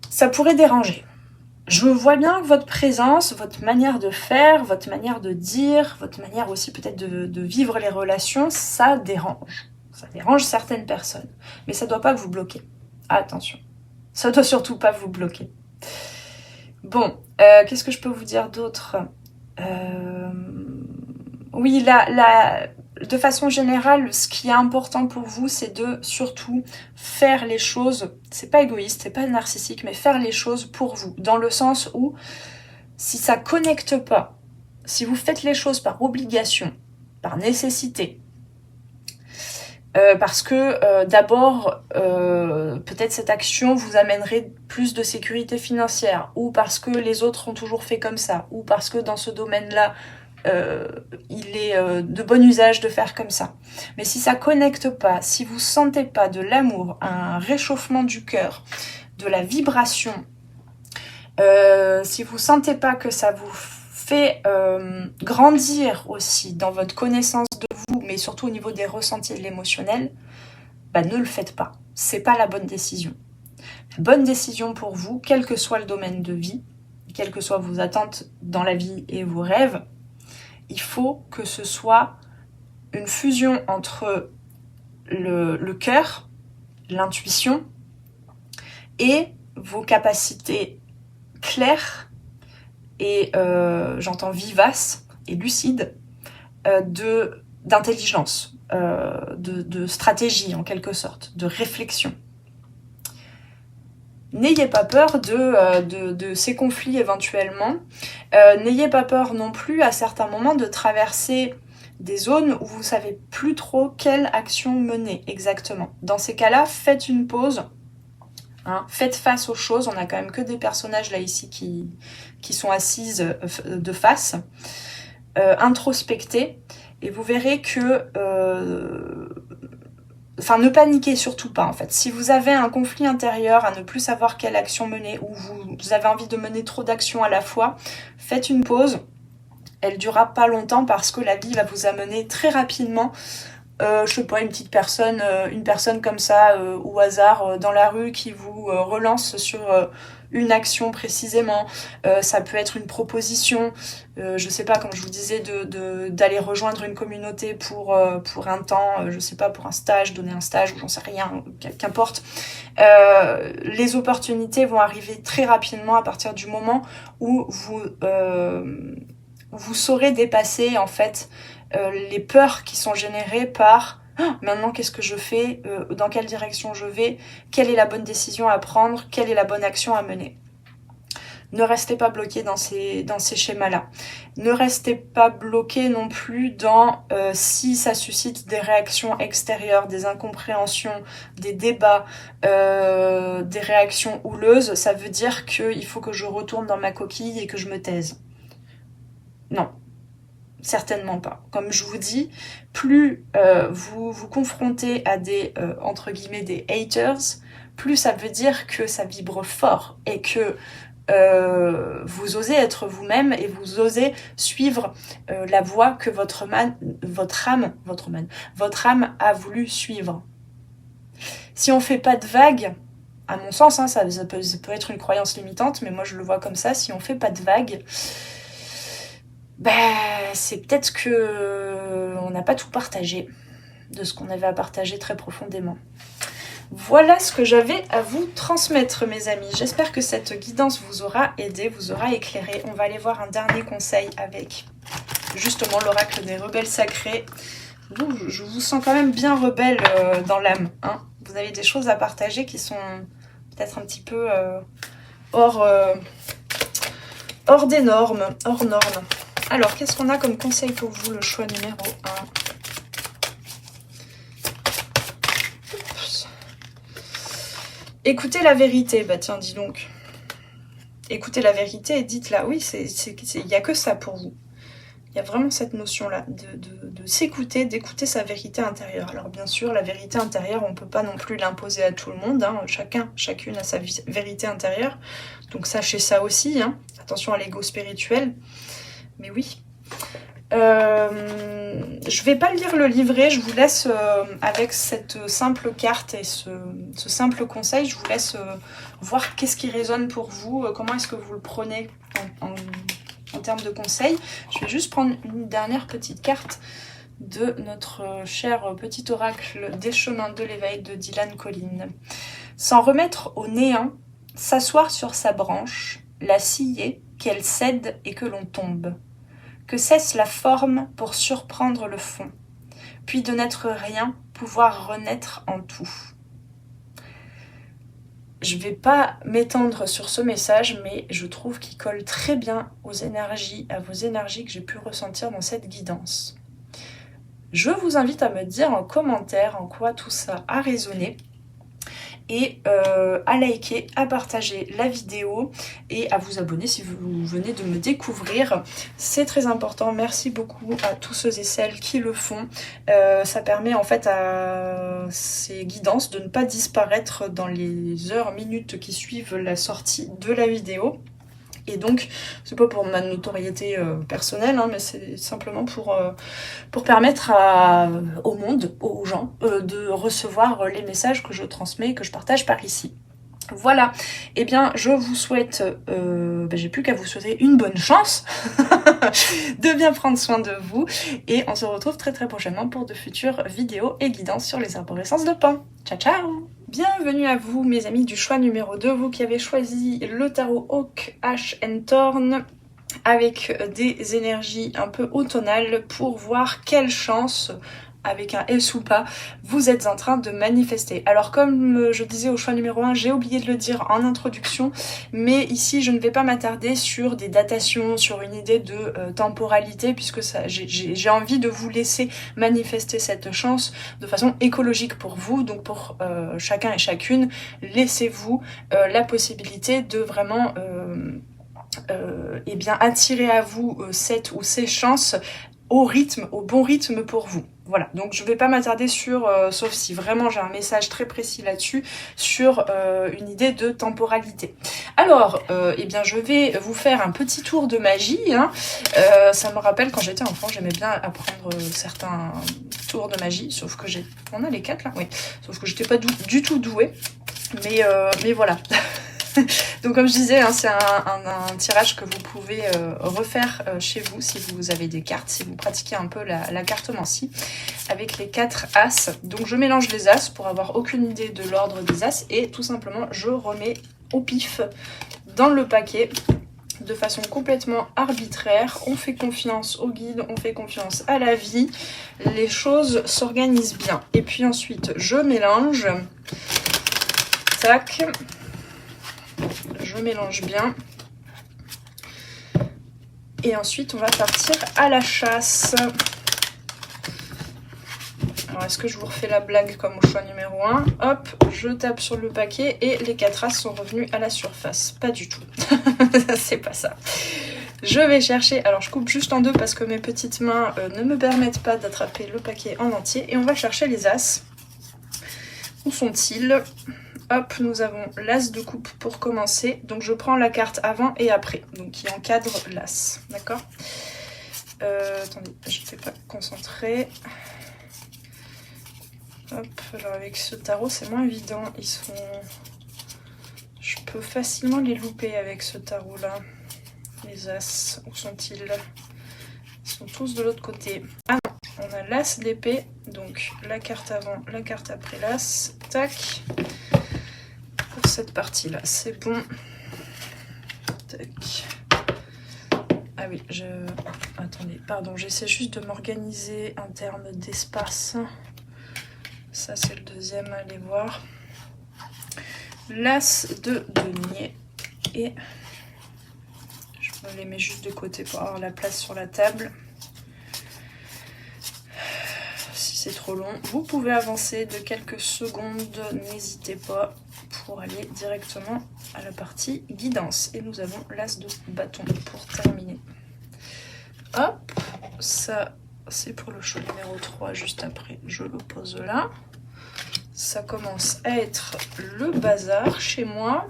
ça pourrait déranger. Je vois bien que votre présence, votre manière de faire, votre manière de dire, votre manière aussi peut-être de vivre les relations, ça dérange. Ça dérange certaines personnes. Mais ça ne doit pas vous bloquer. Attention. Ça ne doit surtout pas vous bloquer. Bon, qu'est-ce que je peux vous dire d'autre ? Oui, de façon générale, ce qui est important pour vous, c'est de surtout faire les choses. C'est pas égoïste, c'est pas narcissique, mais faire les choses pour vous. Dans le sens où, si ça connecte pas si vous faites les choses par obligation, par nécessité, parce que d'abord, peut-être cette action vous amènerait plus de sécurité financière, ou parce que les autres ont toujours fait comme ça, ou parce que dans ce domaine-là, il est de bon usage de faire comme ça. Mais si ça connecte pas, si vous sentez pas de l'amour, un réchauffement du cœur, de la vibration, si vous sentez pas que ça vous fait grandir aussi dans votre connaissance de vous, mais surtout au niveau des ressentis et de l'émotionnel, bah ne le faites pas. C'est pas la bonne décision. La bonne décision pour vous, quel que soit le domaine de vie, quelles que soient vos attentes dans la vie et vos rêves, il faut que ce soit une fusion entre le cœur, l'intuition et vos capacités claires et j'entends vivaces et lucides d'intelligence, de stratégie en quelque sorte, de réflexion. N'ayez pas peur de ces conflits éventuellement. N'ayez pas peur non plus à certains moments de traverser des zones où vous savez plus trop quelle action mener exactement. Dans ces cas-là, faites une pause. Hein, faites face aux choses. On a quand même que des personnages là ici qui sont assises de face. Introspectez et vous verrez que... Enfin, ne paniquez surtout pas en fait. Si vous avez un conflit intérieur à ne plus savoir quelle action mener, ou vous avez envie de mener trop d'actions à la fois, faites une pause. Elle durera pas longtemps parce que la vie va vous amener très rapidement, je sais pas, une personne comme ça au hasard dans la rue qui vous relance sur une action précisément. Ça peut être une proposition, je sais pas, comme je vous disais, d'aller rejoindre une communauté pour un temps, je sais pas, pour un stage, donner un stage, ou j'en sais rien, qu'importe. Les opportunités vont arriver très rapidement à partir du moment où vous saurez dépasser en fait les peurs qui sont générées par maintenant qu'est-ce que je fais, dans quelle direction je vais, quelle est la bonne décision à prendre, quelle est la bonne action à mener. Ne restez pas bloqué dans ces schémas-là. Ne restez pas bloqué non plus dans si ça suscite des réactions extérieures, des incompréhensions, des débats, des réactions houleuses, ça veut dire qu'il faut que je retourne dans ma coquille et que je me taise. Non. Certainement pas. Comme je vous dis, plus vous vous confrontez à des, entre guillemets, des haters, plus ça veut dire que ça vibre fort et que vous osez être vous-même et vous osez suivre la voie que votre âme a voulu suivre. Si on fait pas de vagues, à mon sens, hein, ça peut être une croyance limitante, mais moi je le vois comme ça, si on fait pas de vagues, c'est peut-être que on n'a pas tout partagé de ce qu'on avait à partager très profondément. Voilà ce que j'avais à vous transmettre, mes amis. J'espère que cette guidance vous aura aidé, vous aura éclairé. On va aller voir un dernier conseil avec justement l'oracle des rebelles sacrés. Je vous sens quand même bien rebelle dans l'âme. Hein. Vous avez des choses à partager qui sont peut-être un petit peu hors des normes, hors normes. Alors, qu'est-ce qu'on a comme conseil pour vous, le choix numéro 1 ? Écoutez la vérité, bah tiens, dis donc. Écoutez la vérité et dites-la. Oui, il n'y a que ça pour vous. Il y a vraiment cette notion-là de s'écouter, d'écouter sa vérité intérieure. Alors bien sûr, la vérité intérieure, on ne peut pas non plus l'imposer à tout le monde. Hein. Chacune a sa vérité intérieure. Donc sachez ça aussi. Hein. Attention à l'ego spirituel. Mais oui. Je vais pas lire le livret, je vous laisse avec cette simple carte et ce simple conseil, je vous laisse voir qu'est-ce qui résonne pour vous, comment est-ce que vous le prenez en termes de conseils. Je vais juste prendre une dernière petite carte de notre cher petit oracle des chemins de l'éveil de Dylan Collin. S'en remettre au néant, s'asseoir sur sa branche, la scier, qu'elle cède et que l'on tombe. Que cesse la forme pour surprendre le fond, puis de n'être rien, pouvoir renaître en tout. je vais pas m'étendre sur ce message, mais je trouve qu'il colle très bien aux énergies, à vos énergies que j'ai pu ressentir dans cette guidance. Je vous invite à me dire en commentaire en quoi tout ça a résonné. Et à liker, à partager la vidéo et à vous abonner si vous venez de me découvrir. C'est très important. Merci beaucoup à tous ceux et celles qui le font. Ça permet en fait à ces guidances de ne pas disparaître dans les heures, minutes qui suivent la sortie de la vidéo. Et donc, c'est pas pour ma notoriété personnelle, hein, mais c'est simplement pour permettre au monde, aux gens, de recevoir les messages que je transmets, que je partage par ici. Voilà, eh bien je vous souhaite, j'ai plus qu'à vous souhaiter une bonne chance de bien prendre soin de vous et on se retrouve très très prochainement pour de futures vidéos et guidances sur les arborescences de Pan. Ciao ciao! Bienvenue à vous mes amis du choix numéro 2, vous qui avez choisi le tarot Hawk, Ash and Thorn avec des énergies un peu automnales pour voir quelle chance, avec un S ou pas, vous êtes en train de manifester. Alors comme je disais au choix numéro 1, j'ai oublié de le dire en introduction, mais ici je ne vais pas m'attarder sur des datations, sur une idée de temporalité, puisque j'ai envie de vous laisser manifester cette chance de façon écologique pour vous, donc pour chacun et chacune, laissez-vous la possibilité de vraiment attirer à vous cette ou ces chances au bon rythme pour vous. Voilà, donc je vais pas m'attarder sur, sauf si vraiment j'ai un message très précis là-dessus, sur une idée de temporalité. Alors, je vais vous faire un petit tour de magie. Hein. Ça me rappelle quand j'étais enfant, j'aimais bien apprendre certains tours de magie, sauf que on a les 4 là, oui. Sauf que j'étais pas du tout douée, mais voilà. Donc comme je disais, hein, c'est un tirage que vous pouvez refaire chez vous si vous avez des cartes, si vous pratiquez un peu la cartomancie avec les 4 as. Donc je mélange les as pour avoir aucune idée de l'ordre des as et tout simplement je remets au pif dans le paquet de façon complètement arbitraire. On fait confiance au guide, on fait confiance à la vie, les choses s'organisent bien. Et puis ensuite je mélange, tac. Je mélange bien. Et ensuite, on va partir à la chasse. Alors, est-ce que je vous refais la blague comme au choix numéro 1? Hop, je tape sur le paquet et les 4 as sont revenus à la surface. Pas du tout. C'est pas ça. Je vais chercher... Alors, je coupe juste en deux parce que mes petites mains ne me permettent pas d'attraper le paquet en entier. Et on va chercher les as. Où sont-ils? Hop, nous avons l'as de coupe pour commencer. Donc je prends la carte avant et après, donc qui encadre l'as, d'accord? Attendez, je ne vais pas concentrer. Hop, alors avec ce tarot, c'est moins évident. Je peux facilement les louper avec ce tarot-là. Les as, où sont-ils? Ils sont tous de l'autre côté. Ah non, on a l'as d'épée, donc la carte avant, la carte après l'as. Tac. Pour cette partie-là, c'est bon. Tac. Ah oui, attendez, pardon, j'essaie juste de m'organiser en termes d'espace. Ça, c'est le deuxième, allez voir. L'as de denier. Et je me les mets juste de côté pour avoir la place sur la table. Si c'est trop long, vous pouvez avancer de quelques secondes, n'hésitez pas, pour aller directement à la partie guidance. Et nous avons l'as de bâton pour terminer. Hop, ça c'est pour le choix numéro 3, juste après je le pose là. Ça commence à être le bazar chez moi.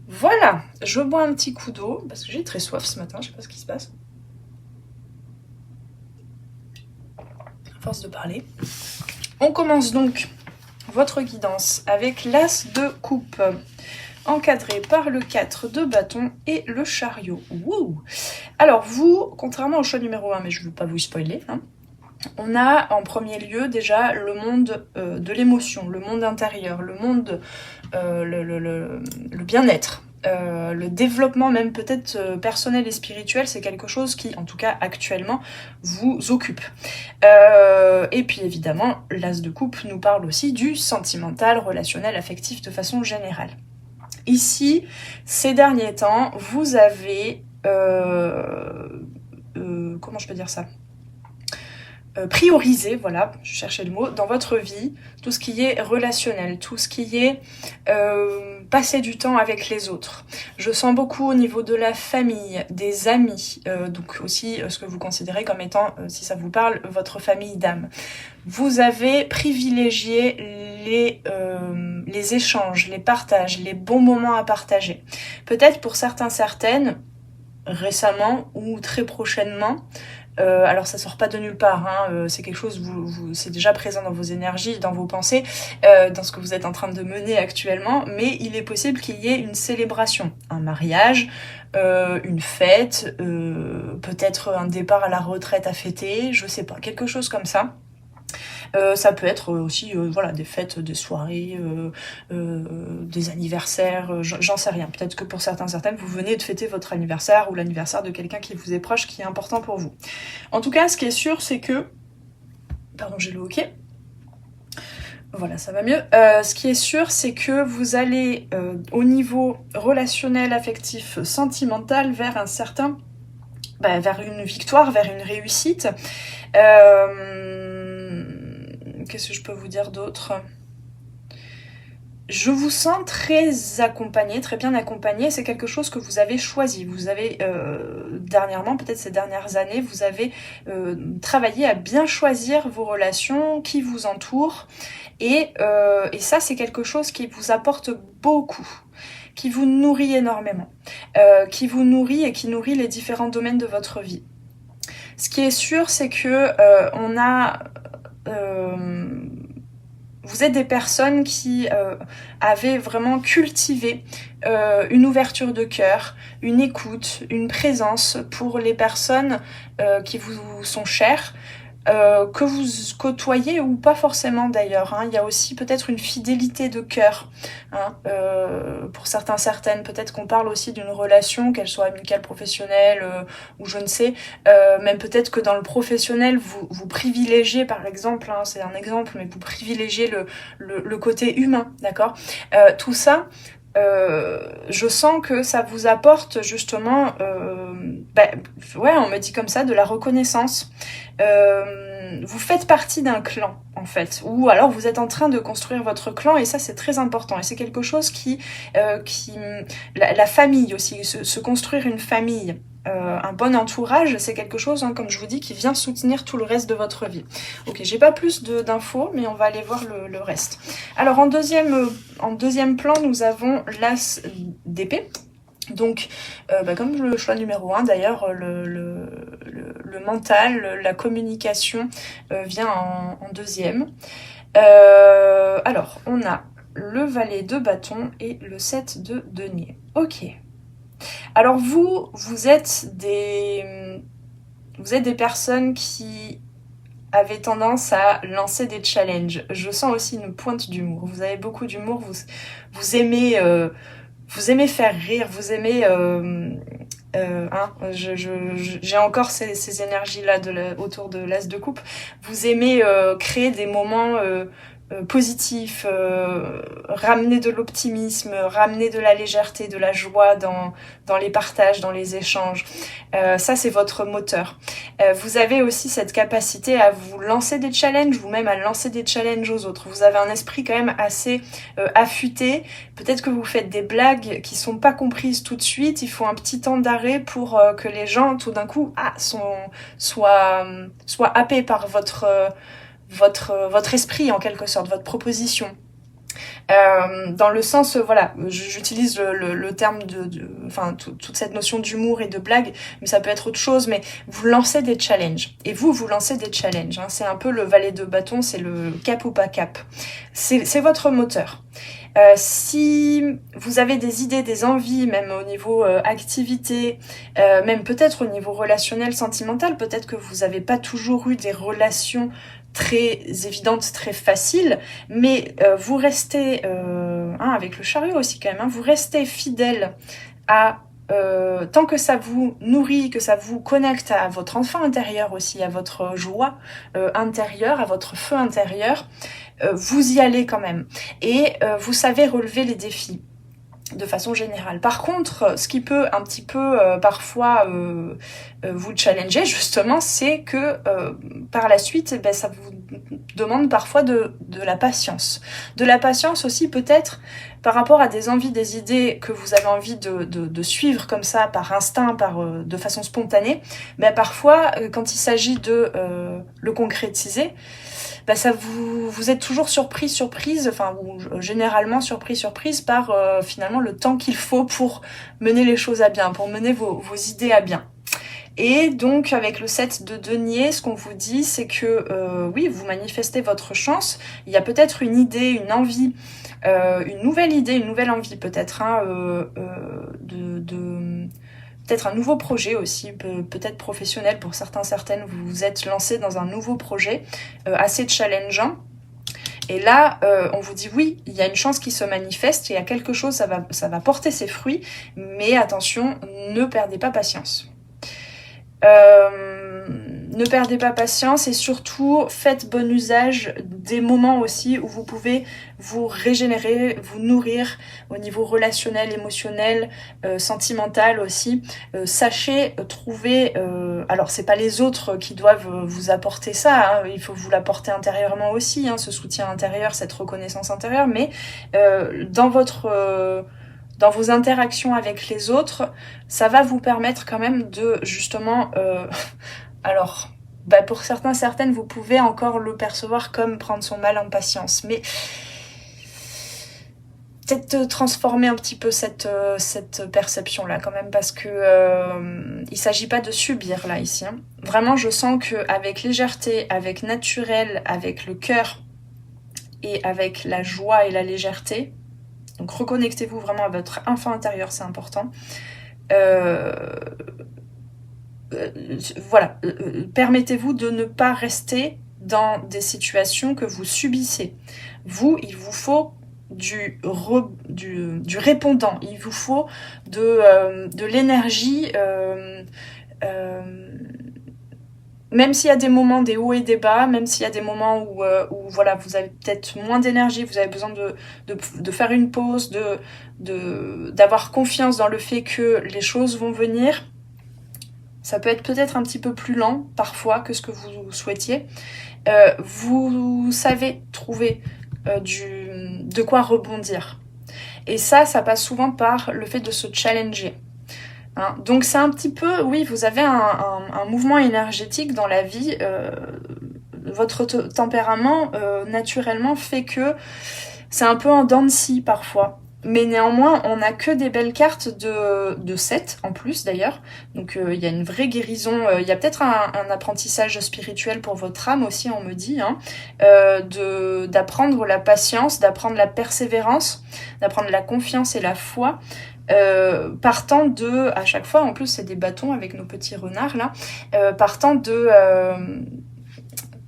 Voilà, je bois un petit coup d'eau, parce que j'ai très soif ce matin, je sais pas ce qui se passe. À force de parler. On commence donc votre guidance avec l'as de coupe, encadré par le 4 de bâton et le chariot. Wouh! Alors vous, contrairement au choix numéro 1, mais je ne veux pas vous spoiler, hein, on a en premier lieu déjà le monde de l'émotion, le monde intérieur, le monde, le bien-être. le développement même peut-être personnel et spirituel, c'est quelque chose qui, en tout cas actuellement, vous occupe. Et puis évidemment, l'as de coupe nous parle aussi du sentimental, relationnel, affectif de façon générale. Ici, ces derniers temps, vous avez... comment je peux dire ça ? Prioriser, voilà, je cherchais le mot, dans votre vie, tout ce qui est relationnel, tout ce qui est passer du temps avec les autres. Je sens beaucoup au niveau de la famille, des amis, donc aussi ce que vous considérez comme étant, si ça vous parle, votre famille d'âme. Vous avez privilégié les échanges, les partages, les bons moments à partager. Peut-être pour certains, certaines, récemment ou très prochainement, alors ça sort pas de nulle part, hein, c'est quelque chose, c'est déjà présent dans vos énergies, dans vos pensées, dans ce que vous êtes en train de mener actuellement, mais il est possible qu'il y ait une célébration, un mariage, une fête, peut-être un départ à la retraite à fêter, je sais pas, quelque chose comme ça. Ça peut être aussi voilà, des fêtes, des soirées, des anniversaires, j'en sais rien. Peut-être que pour certaines, vous venez de fêter votre anniversaire ou l'anniversaire de quelqu'un qui vous est proche, qui est important pour vous. En tout cas, ce qui est sûr, c'est que... Pardon, j'ai le hoquet. Voilà, ça va mieux. Ce qui est sûr, c'est que vous allez, au niveau relationnel, affectif, sentimental, vers un certain... vers une victoire, vers une réussite. Qu'est-ce que je peux vous dire d'autre ? Je vous sens très accompagnée, très bien accompagnée. C'est quelque chose que vous avez choisi. Vous avez, dernièrement, peut-être ces dernières années, vous avez travaillé à bien choisir vos relations, qui vous entourent. Et ça, c'est quelque chose qui vous apporte beaucoup, qui vous nourrit énormément, qui vous nourrit et qui nourrit les différents domaines de votre vie. Ce qui est sûr, c'est que on a... vous êtes des personnes qui avaient vraiment cultivé une ouverture de cœur, une écoute, une présence pour les personnes qui vous sont chères, que vous côtoyez ou pas forcément d'ailleurs. Il y a aussi peut-être une fidélité de cœur. Pour certaines, peut-être qu'on parle aussi d'une relation, qu'elle soit amicale, professionnelle ou je ne sais. Même peut-être que dans le professionnel, vous privilégiez, par exemple, c'est un exemple, mais vous privilégiez le côté humain, d'accord ? Tout ça... je sens que ça vous apporte justement, on me dit comme ça, de la reconnaissance. Vous faites partie d'un clan en fait, ou alors vous êtes en train de construire votre clan et ça c'est très important et c'est quelque chose qui la famille aussi, se construire une famille. Un bon entourage, c'est quelque chose, comme je vous dis, qui vient soutenir tout le reste de votre vie. Ok, j'ai pas plus d'infos, mais on va aller voir le reste. Alors en deuxième plan, nous avons l'as d'épée. Donc, comme le choix numéro 1, d'ailleurs, le mental, la communication vient en deuxième. Alors, on a le valet de bâton et le 7 de denier. Ok. Alors vous êtes des personnes qui avaient tendance à lancer des challenges. Je sens aussi une pointe d'humour. Vous avez beaucoup d'humour. Vous aimez faire rire. Vous aimez j'ai encore ces énergies-là autour de l'as de coupe. Vous aimez créer des moments positif, ramener de l'optimisme, ramener de la légèreté, de la joie dans les partages, dans les échanges. Ça, c'est votre moteur. Vous avez aussi cette capacité à vous lancer des challenges, vous-même à lancer des challenges aux autres. Vous avez un esprit quand même assez affûté. Peut-être que vous faites des blagues qui sont pas comprises tout de suite. Il faut un petit temps d'arrêt pour que les gens, tout d'un coup, soient happés par votre esprit en quelque sorte, votre proposition. Dans le sens, j'utilise le terme toute cette notion d'humour et de blague, mais ça peut être autre chose, mais vous lancez des challenges. Et vous lancez des challenges. C'est un peu le valet de bâton, c'est le cap ou pas cap. C'est votre moteur. Si vous avez des idées, des envies, même au niveau activité, même peut-être au niveau relationnel, sentimental, peut-être que vous n'avez pas toujours eu des relations très évidentes, très faciles, mais vous restez avec le chariot aussi quand même, hein, vous restez fidèle à tant que ça vous nourrit, que ça vous connecte à votre enfant intérieur aussi, à votre joie intérieure, à votre feu intérieur, vous y allez quand même. Et vous savez relever les défis de façon générale. Par contre, ce qui peut un petit peu parfois vous challenger justement, c'est que par la suite, ça vous demande parfois de la patience. De la patience aussi peut-être par rapport à des envies, des idées que vous avez envie de suivre comme ça, par instinct, de façon spontanée. Mais parfois, quand il s'agit de le concrétiser, ça vous êtes toujours surprise, ou généralement surprise par finalement le temps qu'il faut pour mener les choses à bien, pour mener vos idées à bien. Et donc avec le 7 de denier, ce qu'on vous dit, c'est que oui, vous manifestez votre chance. Il y a peut-être une idée, une envie, une nouvelle idée, une nouvelle envie peut-être, peut-être un nouveau projet aussi, peut-être professionnel pour certaines, vous vous êtes lancé dans un nouveau projet assez challengeant. Et là, on vous dit oui, il y a une chance qui se manifeste, il y a quelque chose, ça va porter ses fruits, mais attention, ne perdez pas patience. Ne perdez pas patience et surtout faites bon usage des moments aussi où vous pouvez vous régénérer, vous nourrir au niveau relationnel, émotionnel, sentimental aussi. Sachez trouver, alors c'est pas les autres qui doivent vous apporter ça, hein, il faut vous l'apporter intérieurement aussi, hein, ce soutien intérieur, cette reconnaissance intérieure, mais dans vos interactions avec les autres, ça va vous permettre quand même de justement... alors, pour certaines, vous pouvez encore le percevoir comme prendre son mal en patience, mais peut-être transformer un petit peu cette perception-là quand même, parce que il s'agit pas de subir là ici. Hein. Vraiment, je sens qu'avec légèreté, avec naturel, avec le cœur et avec la joie et la légèreté, donc reconnectez-vous vraiment à votre enfant intérieur, c'est important. Voilà, permettez-vous de ne pas rester dans des situations que vous subissez. Vous, il vous faut du répondant, il vous faut de l'énergie, même s'il y a des moments, des hauts et des bas, même s'il y a des moments où voilà, vous avez peut-être moins d'énergie, vous avez besoin de faire une pause, d'avoir confiance dans le fait que les choses vont venir. Ça peut être peut-être un petit peu plus lent parfois que ce que vous souhaitiez. Vous savez trouver de quoi rebondir. Et ça passe souvent par le fait de se challenger. Hein, donc c'est un petit peu, oui, vous avez un mouvement énergétique dans la vie. Votre tempérament naturellement fait que c'est un peu en dents de scie parfois. Mais néanmoins, on n'a que des belles cartes de 7 en plus d'ailleurs. Donc il y a une vraie guérison. Il y a peut-être un apprentissage spirituel pour votre âme aussi, on me dit. Hein, d'apprendre la patience, d'apprendre la persévérance, d'apprendre la confiance et la foi. Partant à chaque fois, en plus c'est des bâtons avec nos petits renards là, partant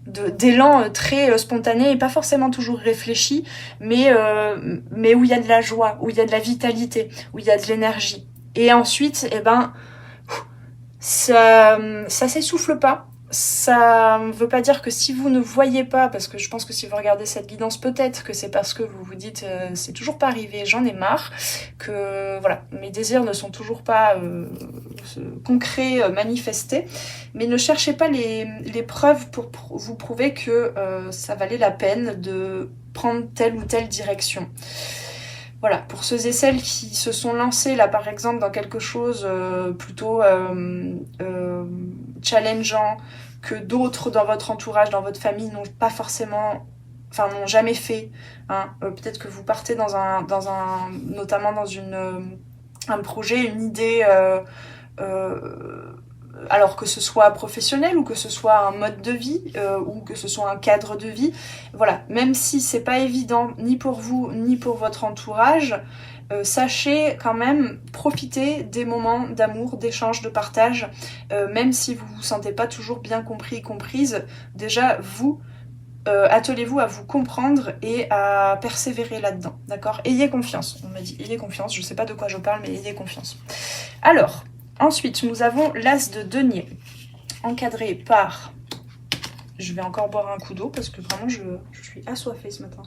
d'élan très spontané et pas forcément toujours réfléchi, mais où il y a de la joie, où il y a de la vitalité, où il y a de l'énergie. Et ensuite, ça s'essouffle pas. Ça ne veut pas dire que si vous ne voyez pas, parce que je pense que si vous regardez cette guidance, peut-être que c'est parce que vous vous dites c'est toujours pas arrivé, j'en ai marre, que voilà, mes désirs ne sont toujours pas concrets, manifestés, mais ne cherchez pas les preuves pour vous prouver que ça valait la peine de prendre telle ou telle direction. Voilà, pour ceux et celles qui se sont lancés là par exemple dans quelque chose plutôt challengeant, que d'autres dans votre entourage, dans votre famille n'ont pas forcément, n'ont jamais fait. Hein. Peut-être que vous partez notamment dans un projet, une idée, alors que ce soit professionnel ou que ce soit un mode de vie ou que ce soit un cadre de vie, voilà, même si c'est pas évident ni pour vous ni pour votre entourage, sachez quand même profiter des moments d'amour, d'échange, de partage, même si vous vous sentez pas toujours bien compris, comprise, déjà vous attelez-vous à vous comprendre et à persévérer là-dedans, d'accord? Ayez confiance, on m'a dit, ayez confiance, je sais pas de quoi je parle, mais ayez confiance. Alors, ensuite, nous avons l'as de denier, encadré par... Je vais encore boire un coup d'eau parce que vraiment je suis assoiffée ce matin.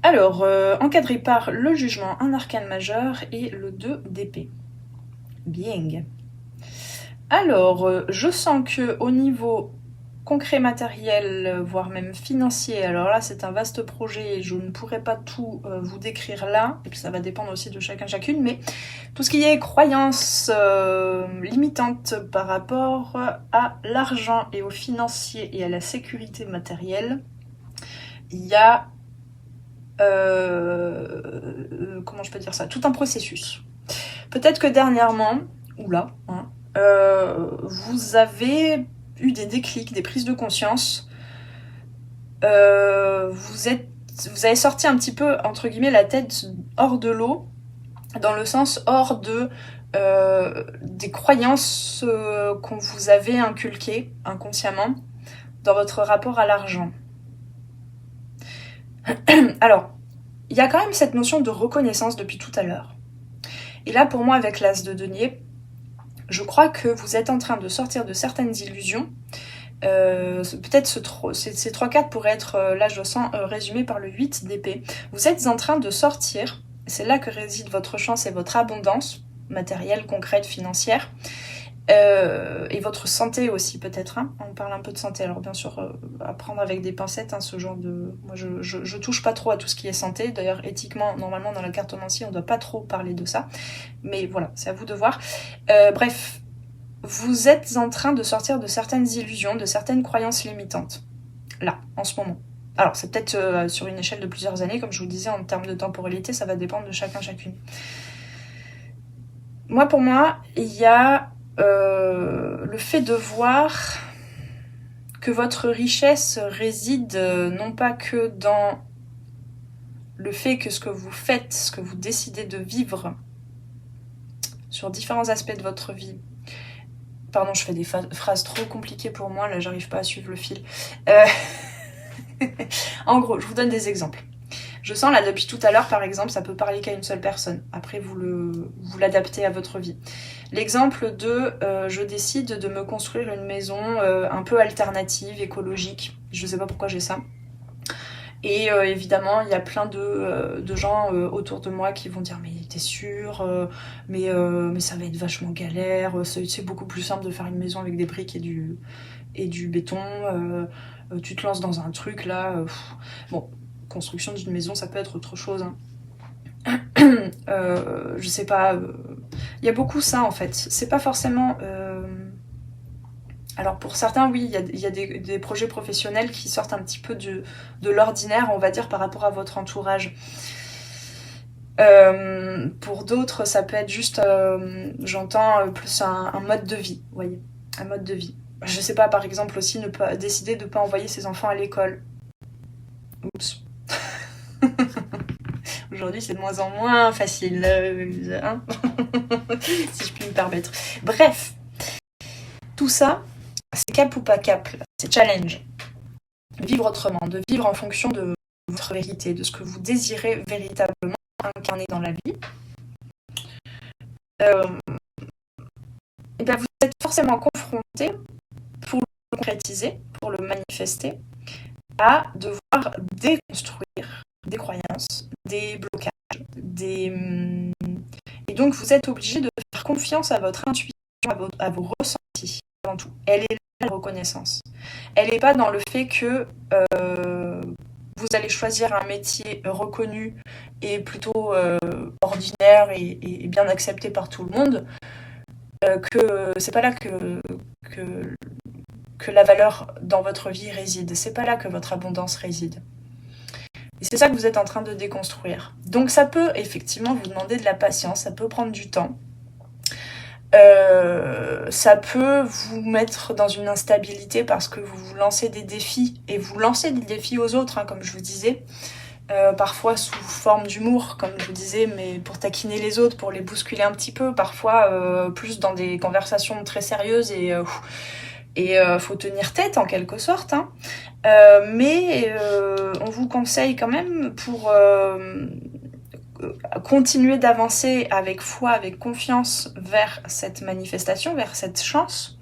Alors, encadré par le jugement, un arcane majeur et le 2 d'épée. Bien. Alors, je sens que au niveau concret, matériel, voire même financier, alors là c'est un vaste projet, je ne pourrais pas tout vous décrire là, et puis ça va dépendre aussi de chacun chacune, mais tout ce qui est croyances limitantes par rapport à l'argent et au financier et à la sécurité matérielle, il y a comment je peux dire ça, tout un processus. Peut-être que dernièrement, oula, hein, vous avez eu des déclics, des prises de conscience. Vous avez sorti un petit peu, entre guillemets, la tête hors de l'eau, dans le sens hors de des croyances qu'on vous avait inculquées inconsciemment dans votre rapport à l'argent. Alors, il y a quand même cette notion de reconnaissance depuis tout à l'heure. Et là, pour moi, avec l'as de denier, je crois que vous êtes en train de sortir de certaines illusions. Peut-être ces 3 cartes pourraient être, là je sens, résumées par le 8 d'épée. Vous êtes en train de sortir, c'est là que réside votre chance et votre abondance, matérielle, concrète, financière, et votre santé aussi peut-être, hein. On parle un peu de santé, alors bien sûr à prendre avec des pincettes, hein, ce genre de... Moi je touche pas trop à tout ce qui est santé, d'ailleurs éthiquement, normalement dans la cartomancie on doit pas trop parler de ça, mais voilà, c'est à vous de voir. Bref, vous êtes en train de sortir de certaines illusions, de certaines croyances limitantes, là, en ce moment. Alors c'est peut-être sur une échelle de plusieurs années, comme je vous disais, en termes de temporalité, ça va dépendre de chacun chacune. Pour moi, il y a le fait de voir que votre richesse réside non pas que dans le fait que ce que vous faites, ce que vous décidez de vivre sur différents aspects de votre vie. Pardon, je fais des phrases trop compliquées pour moi, là j'arrive pas à suivre le fil. En gros, je vous donne des exemples. Je sens là depuis tout à l'heure, par exemple, ça peut parler qu'à une seule personne. Après, vous l'adaptez à votre vie. L'exemple de je décide de me construire une maison un peu alternative, écologique. Je sais pas pourquoi j'ai ça. Et évidemment, il y a plein de gens autour de moi qui vont dire mais t'es sûr, mais ça va être vachement galère, c'est beaucoup plus simple de faire une maison avec des briques et du béton, tu te lances dans un truc là. Bon, construction d'une maison, ça peut être autre chose. Hein. Je sais pas, y a beaucoup ça en fait. C'est pas forcément... Alors pour certains, oui, il y a des projets professionnels qui sortent un petit peu de l'ordinaire, on va dire, par rapport à votre entourage. Pour d'autres, ça peut être juste, j'entends plus un mode de vie, vous voyez, un mode de vie. Je sais pas, par exemple aussi, décider de ne pas envoyer ses enfants à l'école. Oups. Aujourd'hui, c'est de moins en moins facile, hein. Si je puis me permettre. Bref, tout ça, c'est cap ou pas cap, c'est challenge. Vivre autrement, de vivre en fonction de votre vérité, de ce que vous désirez véritablement incarner dans la vie. Et bien vous êtes forcément confronté, pour le concrétiser, pour le manifester, à devoir déconstruire des croyances, des blocages, et donc vous êtes obligé de faire confiance à votre intuition, à vos ressentis avant tout. Elle est là, la reconnaissance. Elle n'est pas dans le fait que vous allez choisir un métier reconnu et plutôt ordinaire et bien accepté par tout le monde, que c'est pas là que la valeur dans votre vie réside. C'est pas là que votre abondance réside. Et c'est ça que vous êtes en train de déconstruire. Donc ça peut effectivement vous demander de la patience, ça peut prendre du temps. Ça peut vous mettre dans une instabilité parce que vous vous lancez des défis et vous lancez des défis aux autres, hein, comme je vous disais. parfois sous forme d'humour, comme je vous disais, mais pour taquiner les autres, pour les bousculer un petit peu, parfois plus dans des conversations très sérieuses et faut tenir tête en quelque sorte, hein. Mais on vous conseille quand même pour continuer d'avancer avec foi, avec confiance vers cette manifestation, vers cette chance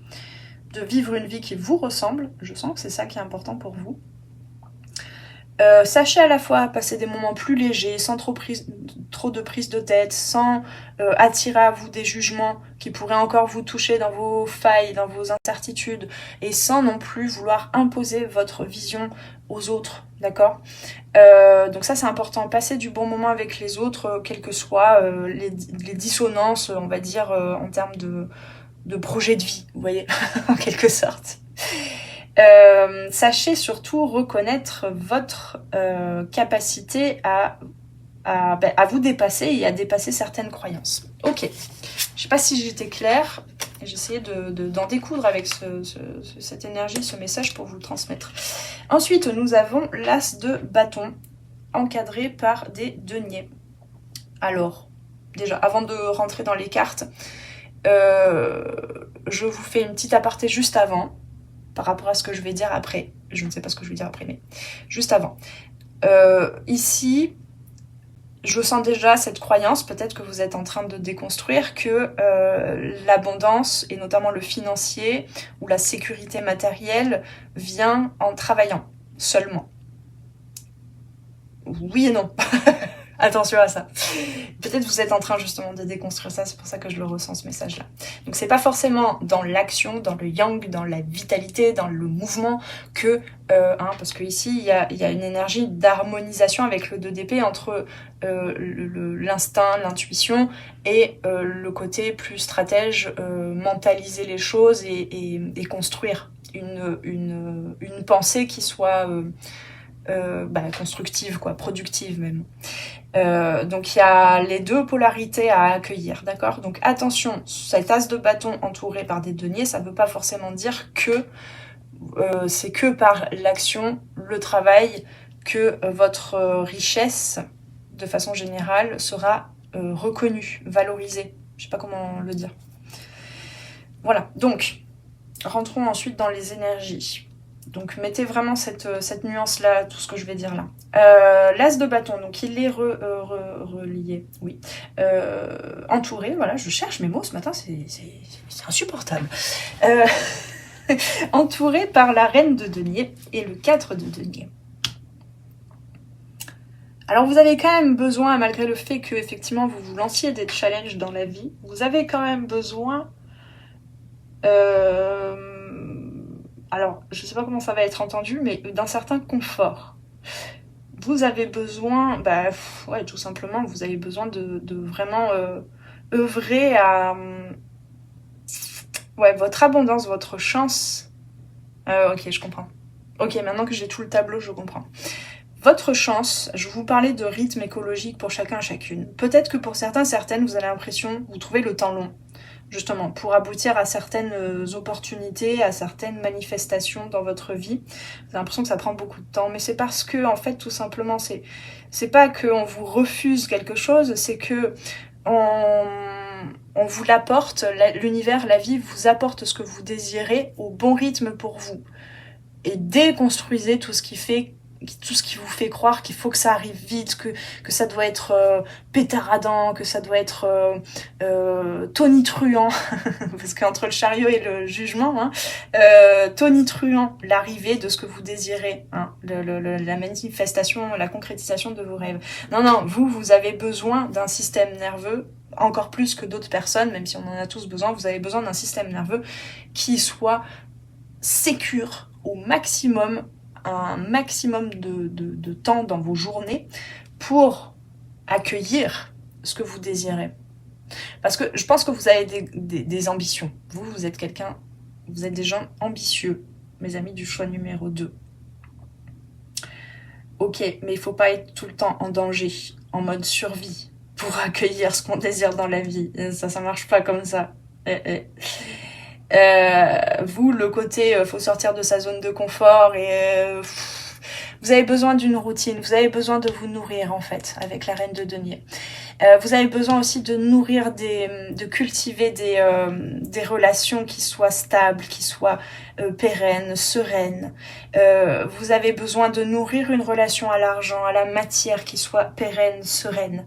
de vivre une vie qui vous ressemble. Je sens que c'est ça qui est important pour vous. Sachez à la fois passer des moments plus légers, sans trop de prise de tête, sans attirer à vous des jugements qui pourraient encore vous toucher dans vos failles, dans vos incertitudes, et sans non plus vouloir imposer votre vision aux autres, d'accord ? Donc ça c'est important, passer du bon moment avec les autres, quelles que soient les dissonances, on va dire, en termes de projet de vie, vous voyez, en quelque sorte. Sachez surtout reconnaître votre capacité à vous dépasser et à dépasser certaines croyances. Ok, je sais pas si j'étais claire, j'essayais d'en découdre avec cette énergie, ce message pour vous le transmettre. Ensuite, nous avons l'as de bâton, encadré par des deniers. Alors, déjà, avant de rentrer dans les cartes, je vous fais une petite aparté juste avant, par rapport à ce que je vais dire après. Je ne sais pas ce que je vais dire après, mais juste avant. Ici, je sens déjà cette croyance, peut-être que vous êtes en train de déconstruire, que l'abondance, et notamment le financier, ou la sécurité matérielle, vient en travaillant seulement. Oui et non. Attention à ça. Peut-être vous êtes en train justement de déconstruire ça, c'est pour ça que je le ressens ce message-là. Donc c'est pas forcément dans l'action, dans le yang, dans la vitalité, dans le mouvement que, parce que ici il y a une énergie d'harmonisation avec le 2DP entre l'instinct, l'intuition et le côté plus stratège, mentaliser les choses et construire une pensée qui soit constructive, quoi, productive même. Donc il y a les deux polarités à accueillir, d'accord ? Donc attention, cette as de bâton entourée par des deniers, ça ne veut pas forcément dire que c'est que par l'action, le travail, que votre richesse, de façon générale, sera reconnue, valorisée. Je sais pas comment le dire. Voilà, donc rentrons ensuite dans les énergies. Donc mettez vraiment cette nuance-là, tout ce que je vais dire là. L'as de bâton, donc il est relié, oui. Entouré, voilà, je cherche mes mots ce matin, c'est insupportable. Entouré par la reine de denier et le 4 de denier. Alors vous avez quand même besoin, malgré le fait que effectivement vous vous lanciez des challenges dans la vie, vous avez quand même besoin... alors, je sais pas comment ça va être entendu, mais d'un certain confort. Vous avez besoin, tout simplement, vous avez besoin de vraiment œuvrer à votre abondance, votre chance. Ok, je comprends. Ok, maintenant que j'ai tout le tableau, je comprends. Votre chance, je vous parlais de rythme écologique pour chacun, chacune. Peut-être que pour certains, certaines, vous avez l'impression, vous trouvez le temps long. Justement, pour aboutir à certaines opportunités, à certaines manifestations dans votre vie. Vous avez l'impression que ça prend beaucoup de temps, mais c'est parce que, en fait, tout simplement, c'est pas qu'on vous refuse quelque chose, c'est que on vous l'apporte, l'univers, la vie vous apporte ce que vous désirez au bon rythme pour vous. Et déconstruisez tout ce qui vous fait croire qu'il faut que ça arrive vite, que ça doit être pétaradant, que ça doit être tonitruant, parce qu'entre le chariot et le jugement, tonitruant l'arrivée de ce que vous désirez, la manifestation, la concrétisation de vos rêves. Non, vous avez besoin d'un système nerveux, encore plus que d'autres personnes, même si on en a tous besoin, vous avez besoin d'un système nerveux qui soit sécure au maximum, un maximum de temps dans vos journées pour accueillir ce que vous désirez. Parce que je pense que vous avez des ambitions. Vous êtes vous êtes des gens ambitieux, mes amis du choix numéro 2. Ok, mais il faut pas être tout le temps en danger, en mode survie, pour accueillir ce qu'on désire dans la vie. Ça marche pas comme ça. Vous, le côté faut sortir de sa zone de confort et Vous avez besoin d'une routine, vous avez besoin de vous nourrir en fait avec la reine de denier. Vous avez besoin aussi de nourrir, de cultiver des relations qui soient stables, qui soient pérennes, sereines. Vous avez besoin de nourrir une relation à l'argent, à la matière qui soit pérenne, sereine.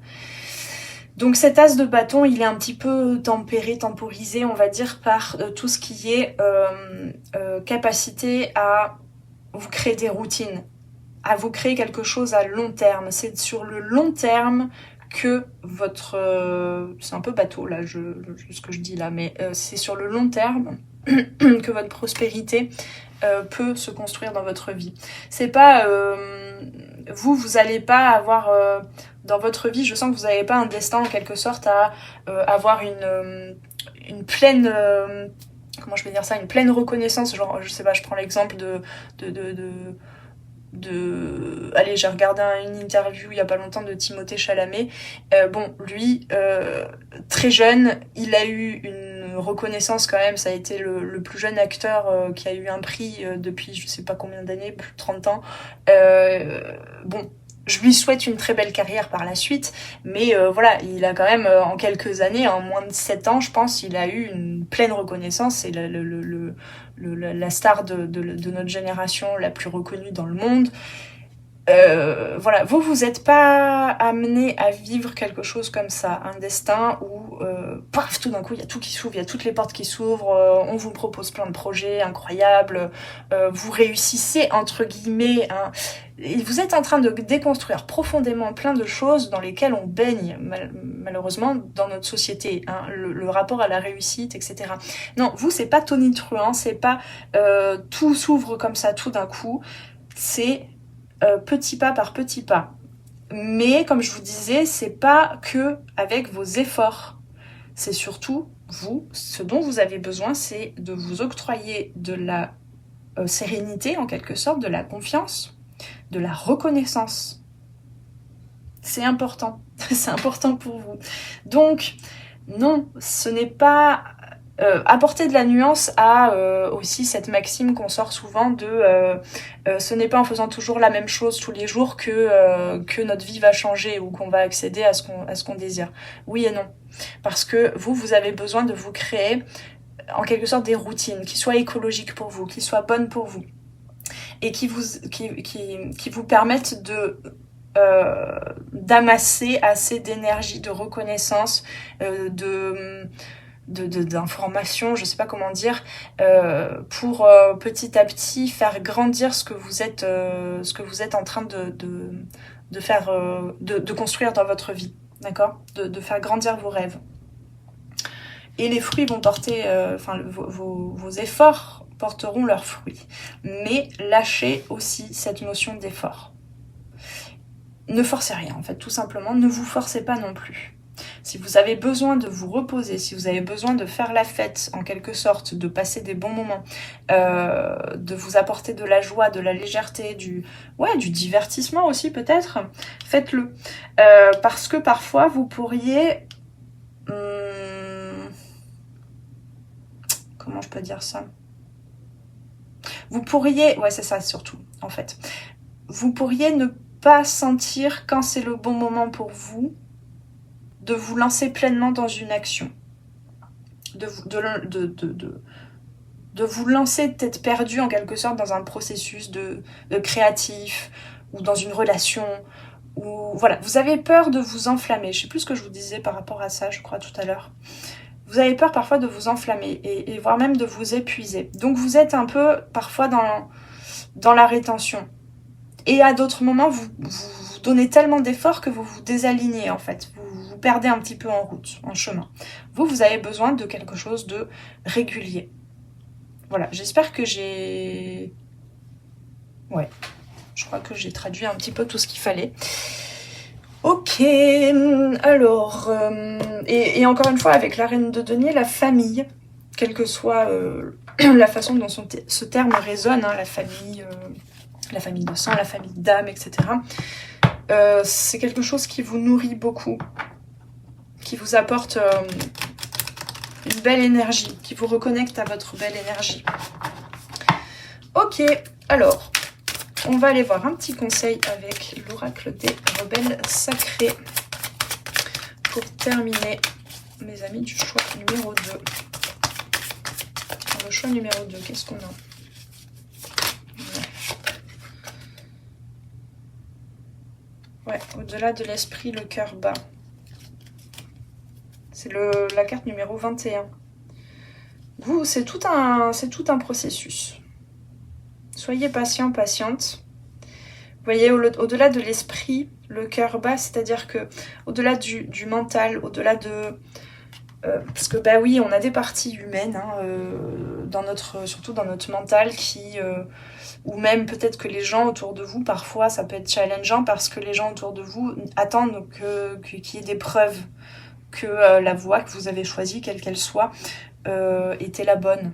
Donc cet as de bâton, il est un petit peu tempéré, temporisé, on va dire, par tout ce qui est capacité à vous créer des routines, à vous créer quelque chose à long terme. C'est sur le long terme que votre... c'est un peu bateau là, ce que je dis là, mais c'est sur le long terme que votre prospérité peut se construire dans votre vie. C'est pas... vous allez pas avoir... dans votre vie, je sens que vous n'avez pas un destin en quelque sorte à avoir une pleine... comment je vais dire ça, une pleine reconnaissance, genre, je sais pas, je prends l'exemple allez, j'ai regardé une interview il y a pas longtemps de Timothée Chalamet. Bon, lui, très jeune, il a eu une reconnaissance quand même. Ça a été le plus jeune acteur qui a eu un prix depuis je sais pas combien d'années, plus de 30 ans. Bon, je lui souhaite une très belle carrière par la suite, mais voilà, il a quand même, en quelques années, en moins de 7 ans, je pense, il a eu une pleine reconnaissance. C'est la star de notre génération la plus reconnue dans le monde. Voilà, vous êtes pas amené à vivre quelque chose comme ça, un destin où, paf, tout d'un coup, il y a tout qui s'ouvre, il y a toutes les portes qui s'ouvrent, on vous propose plein de projets incroyables, vous réussissez, entre guillemets, hein, et vous êtes en train de déconstruire profondément plein de choses dans lesquelles on baigne, malheureusement, dans notre société, hein, le rapport à la réussite, etc. Non, vous, c'est pas tonitruant, c'est pas tout s'ouvre comme ça tout d'un coup, c'est petit pas par petit pas. Mais comme je vous disais, c'est pas que avec vos efforts. C'est surtout vous, ce dont vous avez besoin, c'est de vous octroyer de la sérénité en quelque sorte, de la confiance, de la reconnaissance. C'est important. C'est important pour vous. Donc, non, ce n'est pas... apporter de la nuance à aussi cette maxime qu'on sort souvent de ce n'est pas en faisant toujours la même chose tous les jours que notre vie va changer ou qu'on va accéder à ce qu'on désire. Oui et non. Parce que vous avez besoin de vous créer en quelque sorte des routines qui soient écologiques pour vous, qui soient bonnes pour vous et qui vous permettent d'amasser assez d'énergie, de reconnaissance, d'informations, je sais pas comment dire, pour petit à petit faire grandir ce que vous êtes en train de faire, de construire dans votre vie, d'accord, de faire grandir vos rêves. Et les fruits vont porter, vos efforts porteront leurs fruits. Mais lâchez aussi cette notion d'effort. Ne forcez rien, en fait, tout simplement, ne vous forcez pas non plus. Si vous avez besoin de vous reposer, si vous avez besoin de faire la fête, en quelque sorte, de passer des bons moments, de vous apporter de la joie, de la légèreté, du divertissement aussi peut-être, faites-le. Parce que parfois, vous pourriez... comment je peux dire ça ? Vous pourriez... Ouais, c'est ça surtout, en fait. Vous pourriez ne pas sentir quand c'est le bon moment pour vous, de vous lancer pleinement dans une action, de vous lancer peut-être perdu en quelque sorte dans un processus de créatif ou dans une relation, ou voilà, vous avez peur de vous enflammer. Je sais plus ce que je vous disais par rapport à ça, je crois tout à l'heure. Vous avez peur parfois de vous enflammer et voire même de vous épuiser. Donc vous êtes un peu parfois dans la rétention. Et à d'autres moments, vous donnez tellement d'efforts que vous vous désalignez en fait. Vous perdez un petit peu en route, en chemin. Vous avez besoin de quelque chose de régulier. Voilà, j'espère que j'ai... Ouais, je crois que j'ai traduit un petit peu tout ce qu'il fallait. Ok, alors... et encore une fois, avec la reine de denier, la famille, quelle que soit la façon dont ce terme résonne, hein, la famille de sang, la famille d'âme, etc. C'est quelque chose qui vous nourrit beaucoup, qui vous apporte une belle énergie, qui vous reconnecte à votre belle énergie. Ok, alors, On va aller voir un petit conseil avec l'oracle des rebelles sacrés pour terminer, mes amis, du choix numéro 2. Dans le choix numéro 2, qu'est-ce qu'on a? Ouais, au-delà de l'esprit, le cœur bat. C'est la carte numéro 21. Vous, c'est tout un processus. Soyez patient, patiente. Vous voyez, au-delà de l'esprit, le cœur bat, c'est-à-dire que au-delà du mental, au-delà de... parce que bah oui, on a des parties humaines, hein, surtout dans notre mental, ou même peut-être que les gens autour de vous, parfois ça peut être challengeant parce que les gens autour de vous attendent qu'il y ait des preuves que la voie que vous avez choisie, quelle qu'elle soit, était la bonne.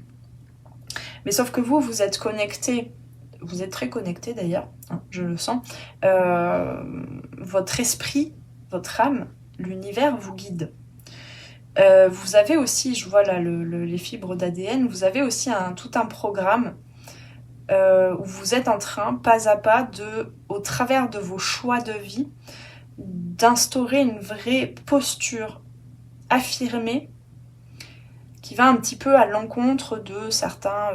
Mais sauf que vous êtes connecté, vous êtes très connecté d'ailleurs, hein, je le sens, votre esprit, votre âme, l'univers vous guide. Vous avez aussi, je vois là les fibres d'ADN, vous avez aussi tout un programme où vous êtes en train, pas à pas, au travers de vos choix de vie, d'instaurer une vraie posture affirmée qui va un petit peu à l'encontre de certains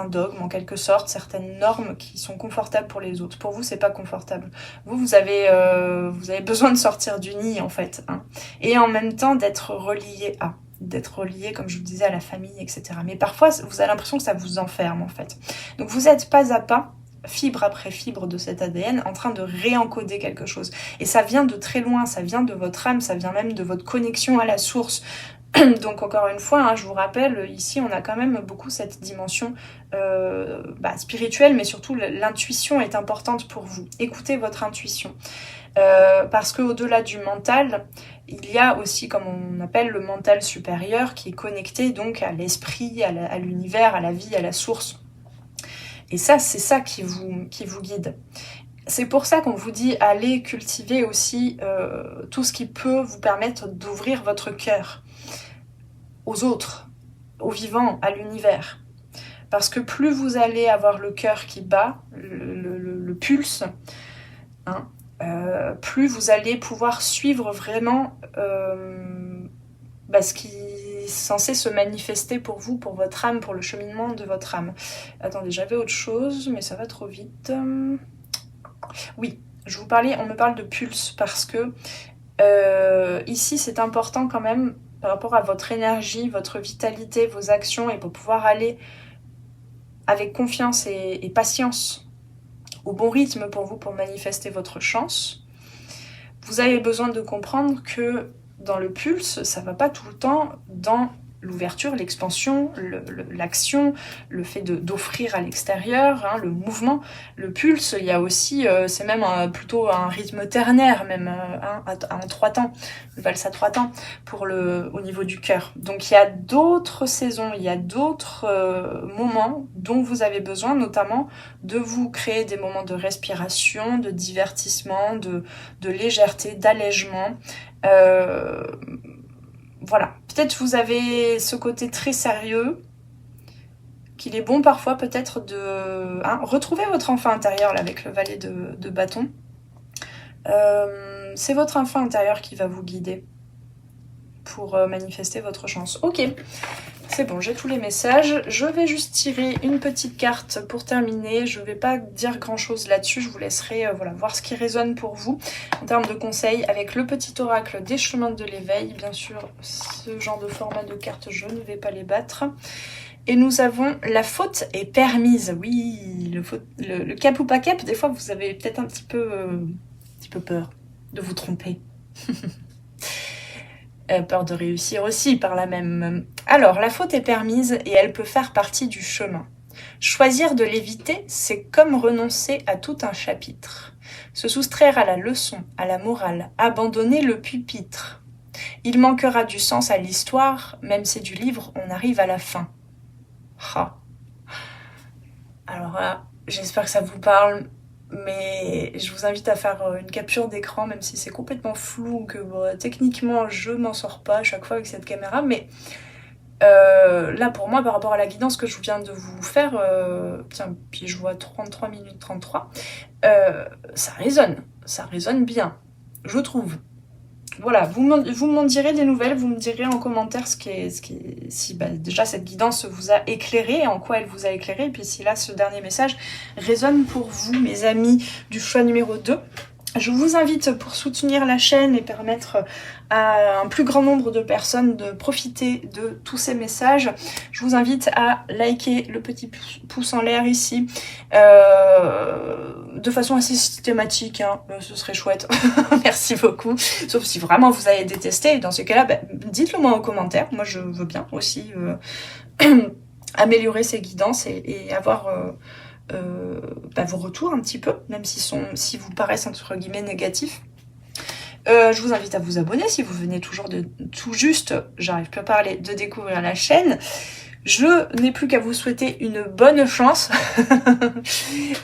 dogmes en quelque sorte, certaines normes qui sont confortables pour les autres. Pour vous, c'est pas confortable. Vous avez besoin de sortir du nid en fait, hein, et en même temps d'être relié comme je vous disais, à la famille, etc. Mais parfois, vous avez l'impression que ça vous enferme en fait. Donc vous êtes pas à pas, fibre après fibre de cet ADN, en train de réencoder quelque chose. Et ça vient de très loin, ça vient de votre âme, ça vient même de votre connexion à la source. Donc encore une fois, hein, je vous rappelle, ici on a quand même beaucoup cette dimension spirituelle, mais surtout l'intuition est importante pour vous. Écoutez votre intuition. Parce qu'au-delà du mental, il y a aussi, comme on appelle, le mental supérieur qui est connecté donc à l'esprit, à l'univers, à la vie, à la source. Et ça, c'est ça qui vous guide. C'est pour ça qu'on vous dit allez cultiver aussi tout ce qui peut vous permettre d'ouvrir votre cœur aux autres, aux vivants, à l'univers. Parce que plus vous allez avoir le cœur qui bat, le pulse, hein, plus vous allez pouvoir suivre vraiment ce qui est censé se manifester pour vous, pour votre âme, pour le cheminement de votre âme. Attendez, j'avais autre chose, mais ça va trop vite. Oui, on me parle de pulse parce que ici c'est important quand même par rapport à votre énergie, votre vitalité, vos actions, et pour pouvoir aller avec confiance et patience au bon rythme pour vous, pour manifester votre chance. Vous avez besoin de comprendre que dans le pulse, ça va pas tout le temps dans l'ouverture, l'expansion, l'action, le fait d'offrir à l'extérieur, hein, le mouvement. Le pulse, il y a aussi, c'est même plutôt un rythme ternaire, même en 3 temps, une valse à 3 temps au niveau du cœur. Donc il y a d'autres saisons, il y a d'autres moments dont vous avez besoin, notamment de vous créer des moments de respiration, de divertissement, de légèreté, d'allègement. Voilà, peut-être vous avez ce côté très sérieux, qu'il est bon parfois peut-être de retrouver votre enfant intérieur là, avec le valet de bâton. C'est votre enfant intérieur qui va vous guider pour manifester votre chance. Ok, c'est bon, j'ai tous les messages. Je vais juste tirer une petite carte pour terminer. Je ne vais pas dire grand chose là-dessus. Je vous laisserai voir ce qui résonne pour vous en termes de conseils avec le petit oracle des chemins de l'éveil. Bien sûr, ce genre de format de cartes, je ne vais pas les battre. Et nous avons la faute est permise. Oui, le cap ou pas cap, des fois vous avez peut-être un petit peu peur de vous tromper. Peur de réussir aussi par la même. Alors, la faute est permise et elle peut faire partie du chemin. Choisir de l'éviter, c'est comme renoncer à tout un chapitre. Se soustraire à la leçon, à la morale, abandonner le pupitre. Il manquera du sens à l'histoire, même si du livre on arrive à la fin. Ah. Alors là, j'espère que ça vous parle. Mais je vous invite à faire une capture d'écran, même si c'est complètement flou, que techniquement je m'en sors pas à chaque fois avec cette caméra, mais là pour moi par rapport à la guidance que je viens de vous faire, tiens, puis je vois 33 minutes 33, ça résonne bien, je trouve. Voilà, vous m'en direz des nouvelles, vous me direz en commentaire si déjà cette guidance vous a éclairé, en quoi elle vous a éclairé, et puis si là ce dernier message résonne pour vous, mes amis du choix numéro 2. Je vous invite, pour soutenir la chaîne et permettre à un plus grand nombre de personnes de profiter de tous ces messages, je vous invite à liker le petit pouce en l'air ici, de façon assez systématique, hein, ce serait chouette. Merci beaucoup. Sauf si vraiment vous avez détesté, et dans ce cas-là, dites-le moi en commentaire. Moi je veux bien aussi améliorer ces guidances et avoir... vos retours un petit peu, même si vous paraissent entre guillemets négatifs. Je vous invite à vous abonner si vous venez tout juste, j'arrive plus à parler, de découvrir la chaîne. Je n'ai plus qu'à vous souhaiter une bonne chance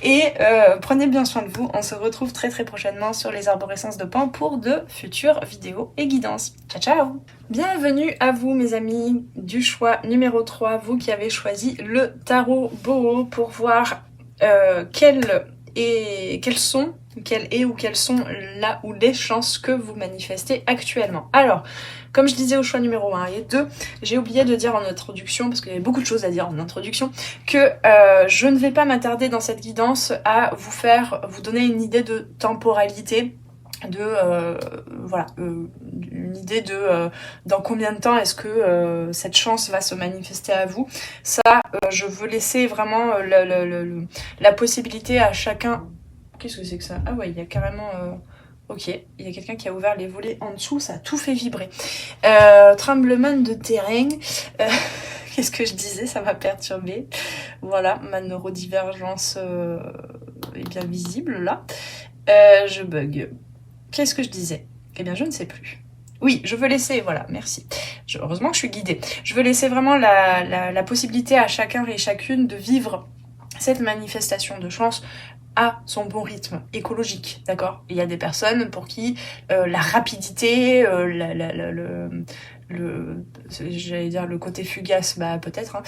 et prenez bien soin de vous. On se retrouve très très prochainement sur les arborescences de Pan pour de futures vidéos et guidances. Ciao ciao! Bienvenue à vous mes amis du choix numéro 3, vous qui avez choisi le tarot Boho pour voir quelles sont là ou les chances que vous manifestez actuellement. Alors, comme je disais au choix numéro 1 et 2, j'ai oublié de dire en introduction, parce qu'il y avait beaucoup de choses à dire en introduction, que je ne vais pas m'attarder dans cette guidance à vous donner une idée de temporalité, une idée de dans combien de temps est-ce que cette chance va se manifester à vous. Ça, je veux laisser vraiment la possibilité à chacun. Qu'est-ce que c'est que ça? Ah ouais, il y a carrément... Ok, il y a quelqu'un qui a ouvert les volets en dessous, ça a tout fait vibrer. Tremblement de terrain. Qu'est-ce que je disais? Ça m'a perturbée. Voilà, ma neurodivergence est bien visible là. Je bug. Qu'est-ce que je disais? Eh bien, je ne sais plus. Oui, je veux laisser, voilà, merci. Heureusement que je suis guidée. Je veux laisser vraiment la possibilité à chacun et chacune de vivre cette manifestation de chance à son bon rythme écologique, d'accord? Il y a des personnes pour qui la rapidité, j'allais dire le côté fugace, peut-être, hein,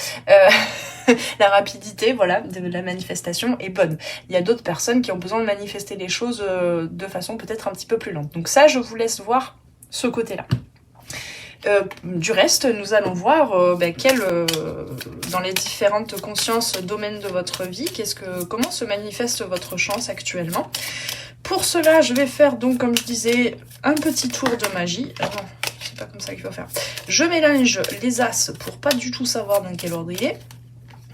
la rapidité, voilà, de la manifestation est bonne. Il y a d'autres personnes qui ont besoin de manifester les choses de façon peut-être un petit peu plus lente. Donc ça, je vous laisse voir ce côté-là. Du reste, nous allons voir dans les différentes consciences domaines de votre vie, comment se manifeste votre chance actuellement. Pour cela, je vais faire donc, comme je disais, un petit tour de magie. Ah non, c'est pas comme ça qu'il faut faire. Je mélange les as pour pas du tout savoir dans quel ordre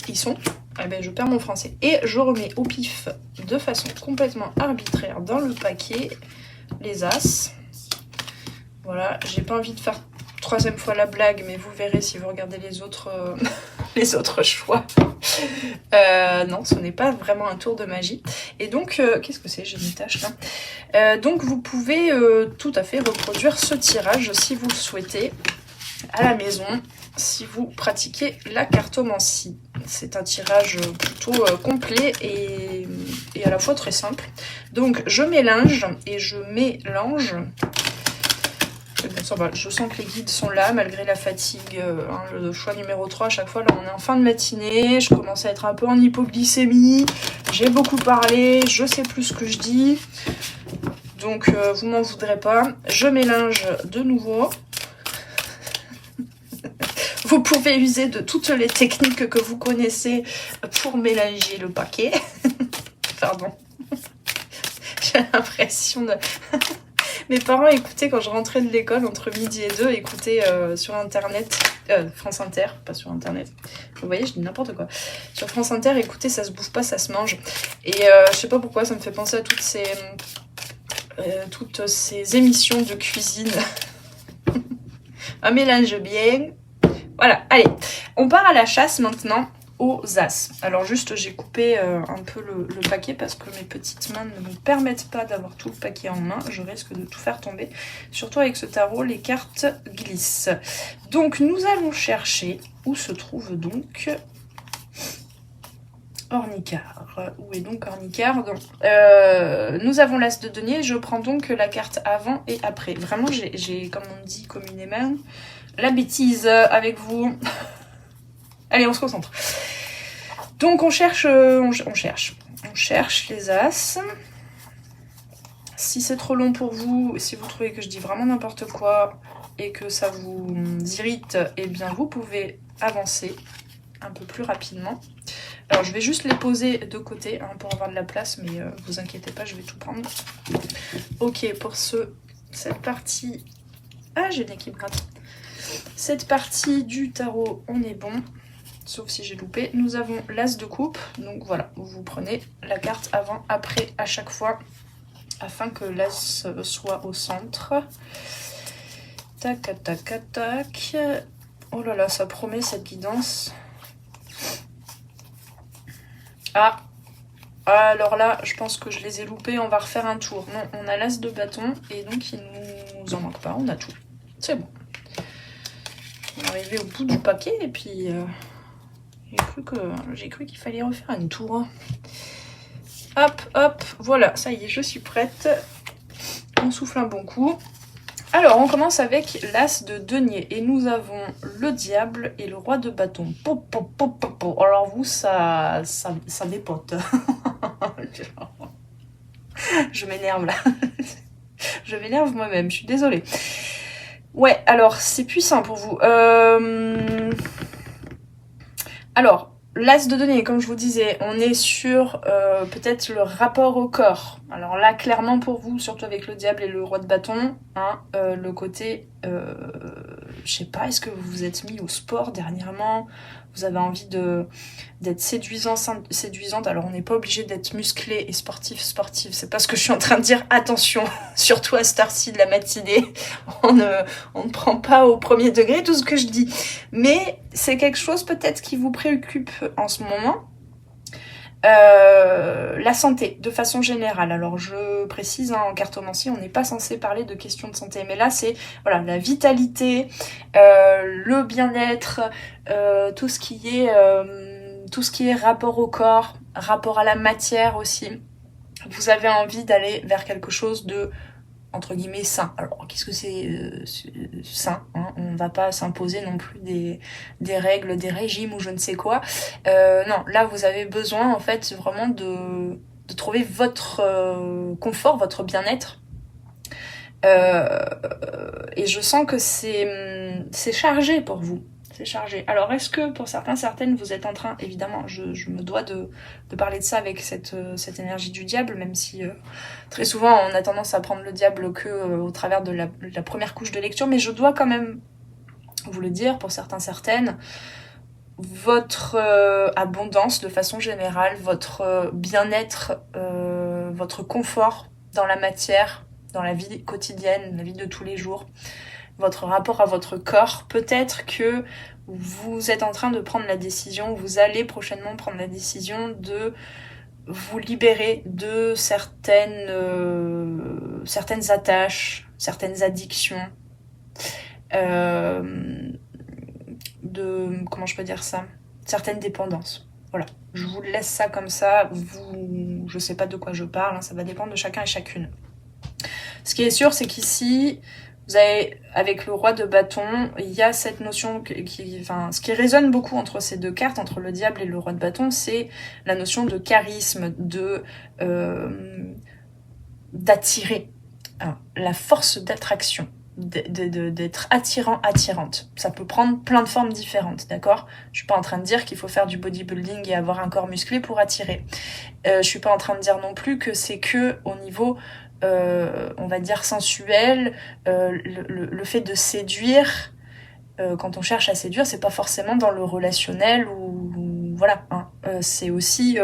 ils sont. Je perds mon français. Et je remets au pif, de façon complètement arbitraire, dans le paquet, les as. Voilà, j'ai pas envie de faire troisième fois la blague, mais vous verrez si vous regardez les autres choix. Non, ce n'est pas vraiment un tour de magie. Et donc, qu'est-ce que c'est? J'ai une tâche là. Donc, vous pouvez tout à fait reproduire ce tirage si vous le souhaitez à la maison, si vous pratiquez la cartomancie. C'est un tirage plutôt complet et à la fois très simple. Donc, je mélange et je mélange. Ça va, je sens que les guides sont là malgré la fatigue, le choix numéro 3 à chaque fois. Là on est en fin de matinée, je commence à être un peu en hypoglycémie, j'ai beaucoup parlé, je sais plus ce que je dis, donc vous m'en voudrez pas. Je mélange de nouveau. Vous pouvez user de toutes les techniques que vous connaissez pour mélanger le paquet. Pardon. J'ai l'impression de... Mes parents écoutaient quand je rentrais de l'école entre midi et 2, écoutaient sur internet, France Inter, pas sur internet. Vous voyez, je dis n'importe quoi. Sur France Inter, écoutez, ça se bouffe pas, ça se mange. Et je sais pas pourquoi, ça me fait penser à toutes ces émissions de cuisine. Un mélange bien. Voilà, allez, on part à la chasse maintenant aux as. Alors juste, j'ai coupé un peu le paquet parce que mes petites mains ne me permettent pas d'avoir tout le paquet en main. Je risque de tout faire tomber. Surtout avec ce tarot, les cartes glissent. Donc nous allons chercher où se trouve donc Ornicar. Où est donc Ornicar? Nous avons l'as de denier. Je prends donc la carte avant et après. Vraiment, j'ai comme on dit communément, la bêtise avec vous. Allez, on se concentre. Donc on cherche les as. Si c'est trop long pour vous, si vous trouvez que je dis vraiment n'importe quoi et que ça vous irrite, eh bien vous pouvez avancer un peu plus rapidement. Alors je vais juste les poser de côté hein, pour avoir de la place, mais vous inquiétez pas, je vais tout prendre. Ok, pour cette partie... Ah, j'ai le nez qui me gratte. Cette partie du tarot, on est bon. Sauf si j'ai loupé. Nous avons l'as de coupe. Donc voilà, vous prenez la carte avant, après, à chaque fois, afin que l'as soit au centre. Tac, tac, tac. Oh là là, ça promet cette guidance. Ah, alors là, je pense que je les ai loupés. On va refaire un tour. Non, on a l'as de bâton et donc il nous en manque pas. On a tout. C'est bon. On est arrivé au bout du paquet et puis j'ai cru qu'il fallait refaire une tour. Hop, hop, voilà, ça y est, je suis prête. On souffle un bon coup. Alors, on commence avec l'as de denier et nous avons le diable et le roi de bâton. Alors vous, ça dépote. Je m'énerve là. Je m'énerve moi-même, je suis désolée. Ouais, alors c'est puissant pour vous. Alors, l'as de denier, comme je vous disais, on est sur peut-être le rapport au corps. Alors là, clairement pour vous, surtout avec le diable et le roi de bâton, hein, le côté, je sais pas, est-ce que vous vous êtes mis au sport dernièrement ? Vous avez envie d'être séduisante. Alors on n'est pas obligé d'être musclé et sportif. C'est pas ce que je suis en train de dire. Attention, surtout à cette heure-ci de la matinée, on ne prend pas au premier degré tout ce que je dis. Mais c'est quelque chose peut-être qui vous préoccupe en ce moment. La santé, de façon générale. Alors je précise, hein, en cartomancie, on n'est pas censé parler de questions de santé, mais là c'est voilà la vitalité, le bien-être, tout ce qui est rapport au corps, rapport à la matière aussi. Vous avez envie d'aller vers quelque chose de entre guillemets sain. Alors qu'est-ce que c'est sain, hein, on va pas s'imposer non plus des règles, des régimes ou je ne sais quoi. Non, là vous avez besoin en fait vraiment de trouver votre confort, votre bien-être. Et je sens que c'est chargé pour vous. C'est chargé. Alors est-ce que pour certaines vous êtes en train, évidemment je me dois de parler de ça avec cette énergie du diable, même si très souvent on a tendance à prendre le diable que au travers de la première couche de lecture, mais je dois quand même vous le dire pour certaines, votre abondance de façon générale, votre bien-être, votre confort dans la matière, dans la vie quotidienne, la vie de tous les jours, votre rapport à votre corps, peut-être que vous êtes en train de prendre la décision, vous allez prochainement prendre la décision de vous libérer de certaines attaches, certaines addictions, comment je peux dire ça, certaines dépendances. Voilà, je vous laisse ça comme ça, je sais pas de quoi je parle, hein, ça va dépendre de chacun et chacune. Ce qui est sûr, c'est qu'ici, vous avez, avec le roi de bâton, il y a cette notion ce qui résonne beaucoup entre ces deux cartes, entre le diable et le roi de bâton, c'est la notion de charisme, d'attirer, hein, la force d'attraction, d'être attirant, attirante. Ça peut prendre plein de formes différentes, d'accord ? Je suis pas en train de dire qu'il faut faire du bodybuilding et avoir un corps musclé pour attirer. Je suis pas en train de dire non plus que c'est que au niveau on va dire sensuel, le fait de séduire, quand on cherche à séduire, c'est pas forcément dans le relationnel ou voilà, hein. C'est aussi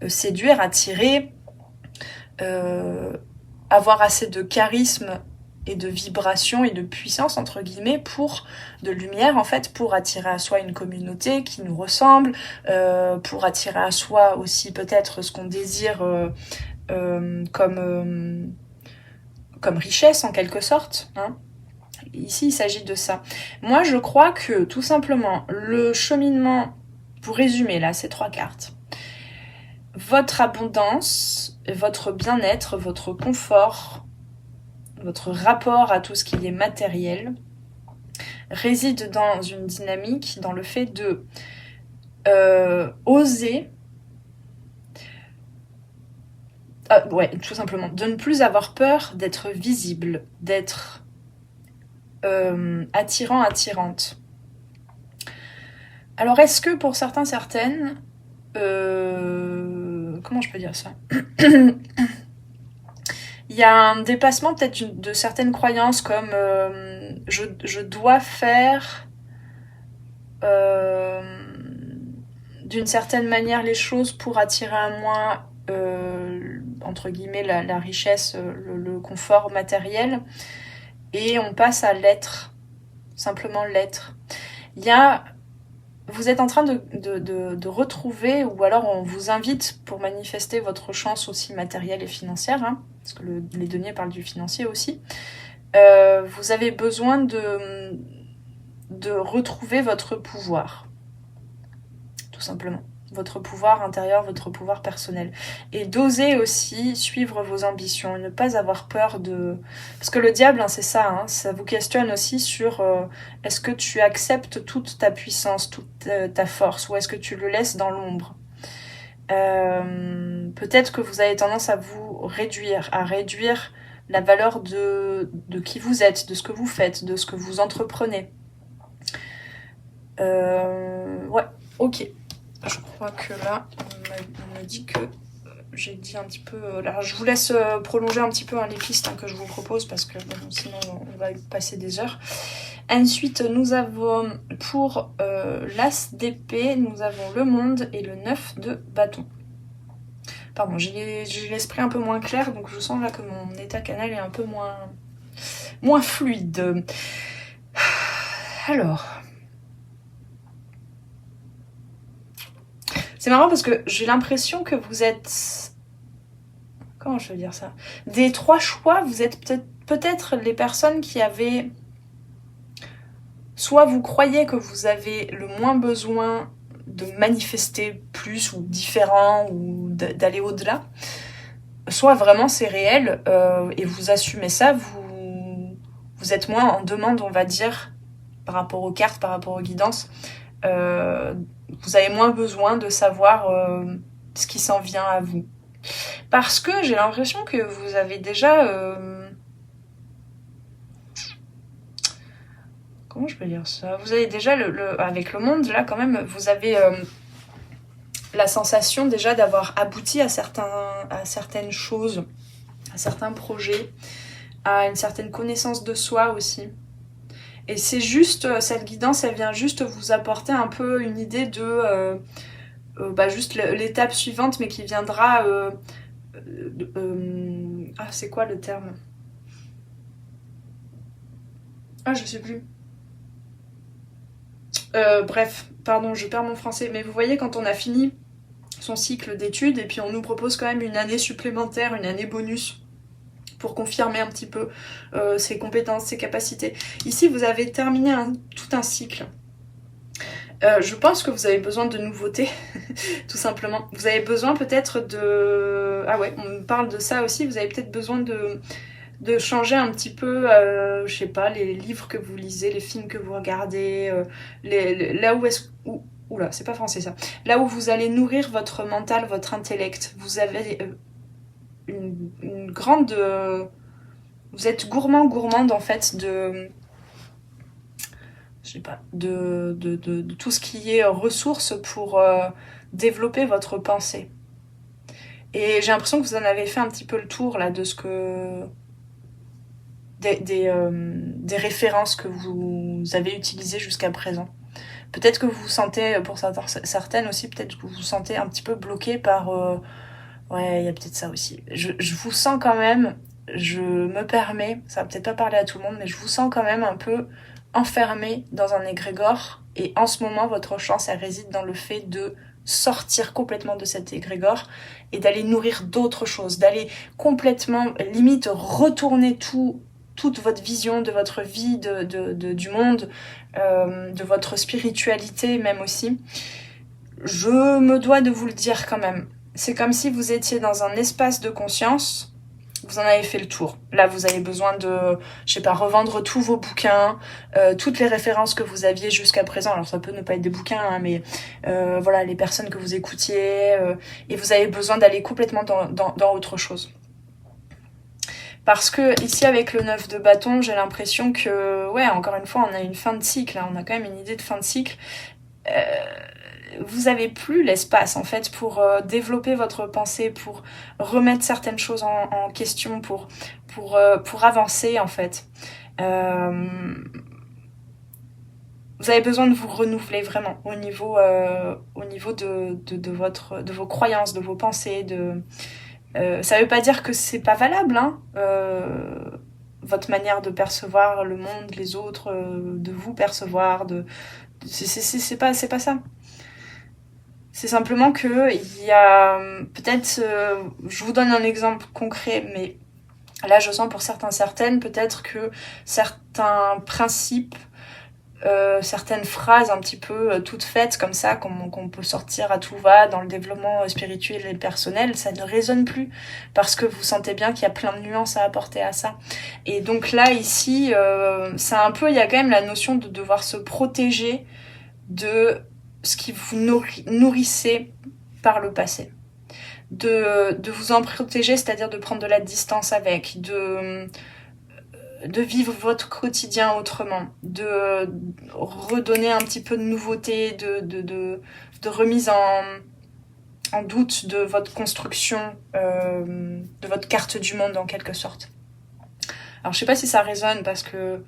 séduire, attirer, avoir assez de charisme et de vibration et de puissance entre guillemets, de lumière en fait, pour attirer à soi une communauté qui nous ressemble, pour attirer à soi aussi peut-être ce qu'on désire comme richesse en quelque sorte, hein. Ici il s'agit de ça. Moi je crois que tout simplement le cheminement, pour résumer là ces 3 cartes, votre abondance, votre bien-être, votre confort votre rapport à tout ce qui est matériel, réside dans une dynamique, dans le fait de oser, tout simplement, de ne plus avoir peur d'être visible, d'être attirant, attirante. Alors est-ce que pour certains, certaines, comment je peux dire ça? Il y a un dépassement peut-être de certaines croyances comme je dois faire d'une certaine manière les choses pour attirer à moi entre guillemets la richesse, le confort matériel, et on passe à l'être, simplement l'être. Vous êtes en train de retrouver, ou alors on vous invite pour manifester votre chance aussi matérielle et financière, hein, parce que les deniers parlent du financier aussi. Vous avez besoin de retrouver votre pouvoir, tout simplement. Votre pouvoir intérieur, votre pouvoir personnel. Et d'oser aussi suivre vos ambitions, et ne pas avoir peur de... Parce que le diable, hein, c'est ça, hein, ça vous questionne aussi sur est-ce que tu acceptes toute ta puissance, toute ta force, ou est-ce que tu le laisses dans l'ombre. Peut-être que vous avez tendance à vous réduire, la valeur de qui vous êtes, de ce que vous faites, de ce que vous entreprenez. Ouais, ok. Je crois que là, on me dit que j'ai dit un petit peu... Alors, je vous laisse prolonger un petit peu les pistes que je vous propose, parce que bon, sinon on va passer des heures. Ensuite, nous avons pour l'as d'épée, nous avons le monde et le 9 de bâton. Pardon, j'ai l'esprit un peu moins clair, donc je sens là que mon état canal est un peu moins fluide. Alors... C'est marrant parce que j'ai l'impression que vous êtes... Comment je veux dire ça? Des 3 choix, vous êtes peut-être les personnes qui avaient... Soit vous croyez que vous avez le moins besoin de manifester plus ou différent ou d'aller au-delà, soit vraiment c'est réel et vous assumez ça, vous êtes moins en demande, on va dire, par rapport aux cartes, par rapport aux guidances. Vous avez moins besoin de savoir ce qui s'en vient à vous. Parce que j'ai l'impression que vous avez déjà... Comment je peux dire ça? Vous avez déjà, avec le monde, là, quand même, vous avez la sensation déjà d'avoir abouti à certaines choses, à certains projets, à une certaine connaissance de soi aussi. Et c'est juste, cette guidance, elle vient juste vous apporter un peu une idée de juste l'étape suivante, mais qui viendra... c'est quoi le terme? Ah, je sais plus. Bref, pardon, je perds mon français. Mais vous voyez, quand on a fini son cycle d'études, et puis on nous propose quand même une année supplémentaire, une année bonus, pour confirmer un petit peu ses compétences, ses capacités. Ici, vous avez terminé tout un cycle. Je pense que vous avez besoin de nouveautés, tout simplement. Vous avez besoin peut-être de... Ah ouais, on me parle de ça aussi. Vous avez peut-être besoin de changer un petit peu, je sais pas, les livres que vous lisez, les films que vous regardez, là où est-ce... Oula, c'est pas français ça. Là où vous allez nourrir votre mental, votre intellect. Vous avez... une grande... vous êtes gourmande en fait de... Je sais pas, de tout ce qui est ressources pour développer votre pensée. Et j'ai l'impression que vous en avez fait un petit peu le tour là de ce que... des références que vous avez utilisées jusqu'à présent. Peut-être que vous vous sentez, pour certaines aussi, peut-être que vous vous sentez un petit peu bloqué par... ouais, il y a peut-être ça aussi. Je vous sens quand même, je me permets, ça va peut-être pas parler à tout le monde, mais je vous sens quand même un peu enfermé dans un égrégore. Et en ce moment, votre chance, elle réside dans le fait de sortir complètement de cet égrégore et d'aller nourrir d'autres choses, d'aller complètement, limite, retourner toute votre vision de votre vie, du monde, de votre spiritualité même aussi. Je me dois de vous le dire quand même. C'est comme si vous étiez dans un espace de conscience vous en avez fait le tour. Là, vous avez besoin de, je sais pas, revendre tous vos bouquins, toutes les références que vous aviez jusqu'à présent. Alors, ça peut ne pas être des bouquins, hein, mais voilà, les personnes que vous écoutiez. Et vous avez besoin d'aller complètement dans autre chose. Parce que ici, avec le 9 de bâton, j'ai l'impression que, ouais, encore une fois, on a une fin de cycle. Hein, on a quand même une idée de fin de cycle. Vous avez plus l'espace en fait pour développer votre pensée, pour remettre certaines choses en question, pour avancer en fait. Vous avez besoin de vous renouveler vraiment au niveau de vos croyances, de vos pensées. Ça veut pas dire que c'est pas valable, hein, votre manière de percevoir le monde, les autres, de vous percevoir, c'est pas ça. C'est simplement que il y a peut-être, je vous donne un exemple concret, mais là je sens pour certaines, peut-être que certains principes, certaines phrases un petit peu toutes faites comme ça, qu'on peut sortir à tout va dans le développement spirituel et personnel, ça ne résonne plus parce que vous sentez bien qu'il y a plein de nuances à apporter à ça. Et donc là ici, c'est un peu, il y a quand même la notion de devoir se protéger de ce qui vous nourrissait par le passé. De vous en protéger, c'est-à-dire de prendre de la distance avec, de vivre votre quotidien autrement, de redonner un petit peu de nouveauté, de remise en doute de votre construction, de votre carte du monde en quelque sorte. Alors je sais pas si ça résonne parce que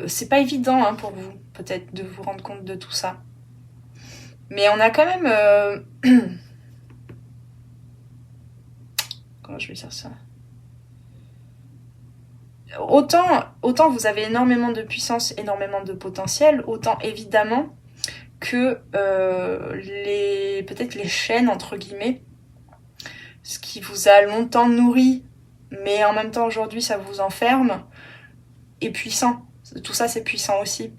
c'est pas évident hein, pour vous, peut-être, de vous rendre compte de tout ça. Mais on a quand même... Comment je vais dire ça ? Autant vous avez énormément de puissance, énormément de potentiel, autant évidemment que peut-être les chaînes, entre guillemets, ce qui vous a longtemps nourri, mais en même temps aujourd'hui ça vous enferme, est puissant. Tout ça c'est puissant aussi.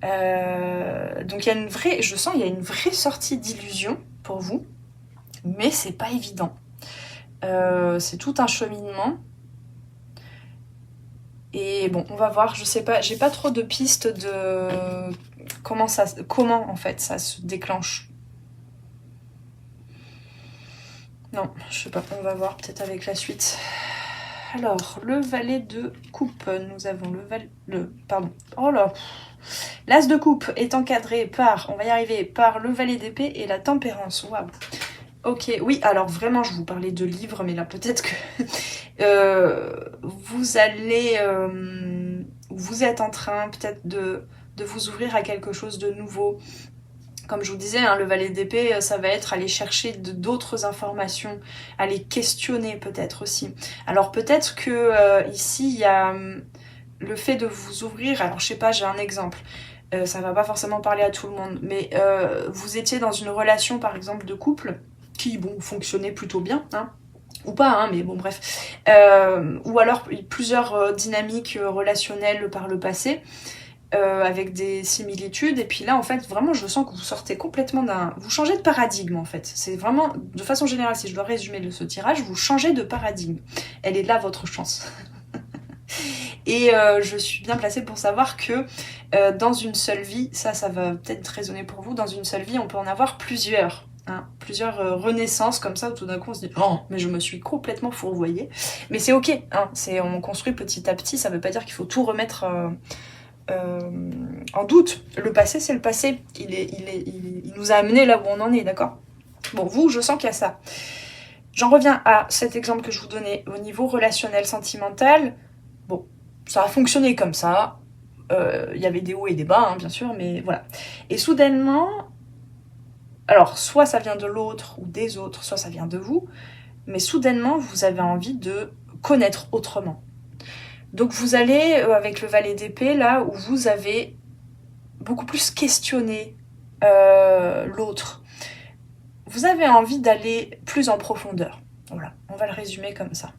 Donc il y a il y a une vraie sortie d'illusion pour vous, mais c'est pas évident. C'est tout un cheminement. Et bon, on va voir, je sais pas, j'ai pas trop de pistes de comment en fait ça se déclenche. Non, je sais pas, on va voir peut-être avec la suite. Alors, le valet de coupe, nous avons l'as de coupe est encadré par, on va y arriver, par le valet d'épée et la tempérance. Waouh. Ok, oui, alors vraiment, je vous parlais de livres, mais là peut-être que vous allez, vous êtes en train peut-être de vous ouvrir à quelque chose de nouveau. Comme je vous disais, hein, le valet d'épée, ça va être aller chercher d'autres informations, aller questionner peut-être aussi. Alors peut-être que ici, il y a le fait de vous ouvrir, alors je sais pas, j'ai un exemple. Ça va pas forcément parler à tout le monde, mais vous étiez dans une relation par exemple de couple qui, bon, fonctionnait plutôt bien, hein, ou pas, hein, mais bon, bref. Ou alors plusieurs dynamiques relationnelles par le passé, avec des similitudes, et puis là, en fait, vraiment, je sens que vous sortez complètement vous changez de paradigme, en fait. C'est vraiment, de façon générale, si je dois résumer ce tirage, vous changez de paradigme. Elle est là, votre chance. Et je suis bien placée pour savoir que dans une seule vie, ça va peut-être résonner pour vous, dans une seule vie, on peut en avoir plusieurs. Hein, plusieurs renaissances comme ça, où tout d'un coup on se dit oh mais je me suis complètement fourvoyée, mais c'est ok, hein, on construit petit à petit, ça veut pas dire qu'il faut tout remettre en doute. Le passé c'est le passé, il nous a amené là où on en est, d'accord. Bon, vous, je sens qu'il y a ça. J'en reviens à cet exemple que je vous donnais au niveau relationnel sentimental. Bon, ça a fonctionné comme ça, y avait des hauts et des bas, hein, bien sûr, mais voilà. Et soudainement, alors, soit ça vient de l'autre ou des autres, soit ça vient de vous, mais soudainement, vous avez envie de connaître autrement. Donc, vous allez, avec le valet d'épée, là où vous avez beaucoup plus questionné l'autre. Vous avez envie d'aller plus en profondeur. Voilà, on va le résumer comme ça.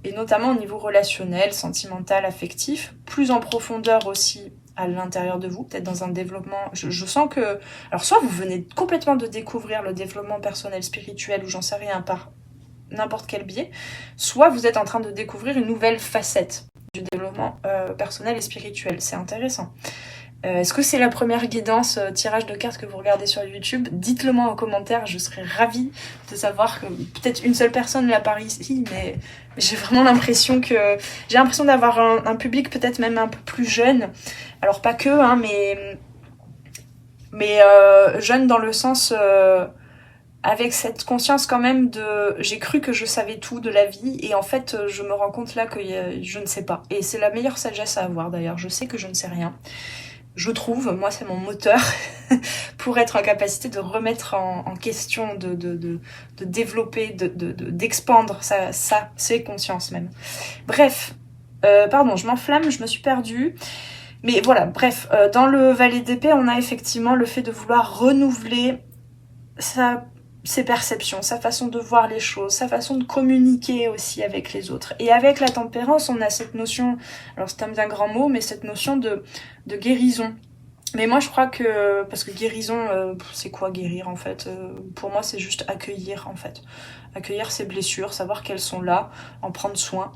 Et notamment au niveau relationnel, sentimental, affectif, plus en profondeur aussi à l'intérieur de vous, peut-être dans un développement. Je sens que... Alors soit vous venez complètement de découvrir le développement personnel, spirituel, ou j'en sais rien, par n'importe quel biais, soit vous êtes en train de découvrir une nouvelle facette du développement personnel et spirituel. C'est intéressant. Est-ce que c'est la première guidance tirage de cartes que vous regardez sur YouTube? Dites-le moi en commentaire, je serais ravie de savoir que peut-être une seule personne l'a par ici, mais j'ai vraiment l'impression d'avoir un public peut-être même un peu plus jeune. Alors pas que, hein, mais jeune dans le sens avec cette conscience quand même de j'ai cru que je savais tout de la vie et en fait je me rends compte là que je ne sais pas. Et c'est la meilleure sagesse à avoir d'ailleurs, je sais que je ne sais rien. Je trouve, moi c'est mon moteur pour être en capacité de remettre en question, de développer, d'expandre ses consciences même. Bref, pardon, je m'enflamme, je me suis perdue. Mais voilà, bref, dans le valet d'épée, on a effectivement le fait de vouloir renouveler ses perceptions, sa façon de voir les choses, sa façon de communiquer aussi avec les autres. Et avec la tempérance, on a cette notion, alors c'est un bien grand mot, mais cette notion de guérison. Mais moi je crois que, parce que guérison, c'est quoi guérir en fait? Pour moi c'est juste accueillir en fait. Accueillir ses blessures, savoir qu'elles sont là, en prendre soin.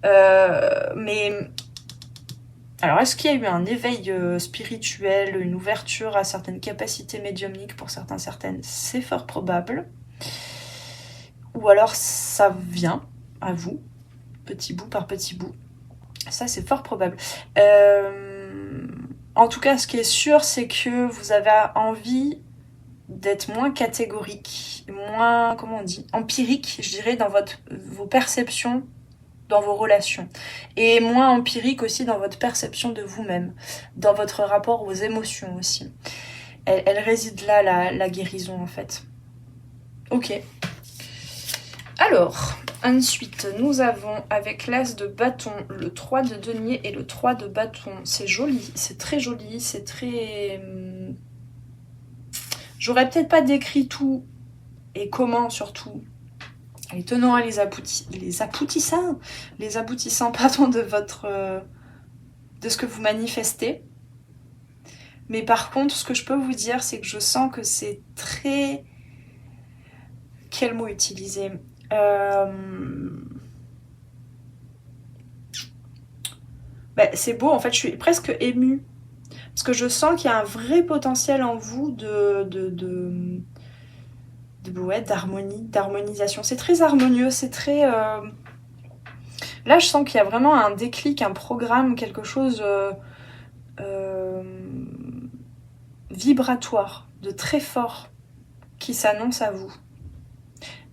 Mais alors est-ce qu'il y a eu un éveil spirituel, une ouverture à certaines capacités médiumniques pour certaines? C'est fort probable. Ou alors ça vient à vous, petit bout par petit bout. Ça c'est fort probable. En tout cas, ce qui est sûr, c'est que vous avez envie d'être moins catégorique, moins, comment on dit, empirique, je dirais, dans vos perceptions, dans vos relations. Et moins empirique aussi dans votre perception de vous-même, dans votre rapport aux émotions aussi. Elle réside là, la guérison, en fait. Ok. Alors, ensuite, nous avons avec l'as de bâton, le 3 de denier et le 3 de bâton. C'est joli, c'est très joli, c'est très... J'aurais peut-être pas décrit tout et comment surtout. Les tenants et les aboutissants pardon, de ce que vous manifestez. Mais par contre, ce que je peux vous dire, c'est que je sens que c'est très... Quel mot utiliser? C'est beau, en fait, je suis presque émue. Parce que je sens qu'il y a un vrai potentiel en vous d'harmonie, d'harmonisation. C'est très harmonieux, c'est très... Là, je sens qu'il y a vraiment un déclic, un programme, quelque chose vibratoire, de très fort, qui s'annonce à vous.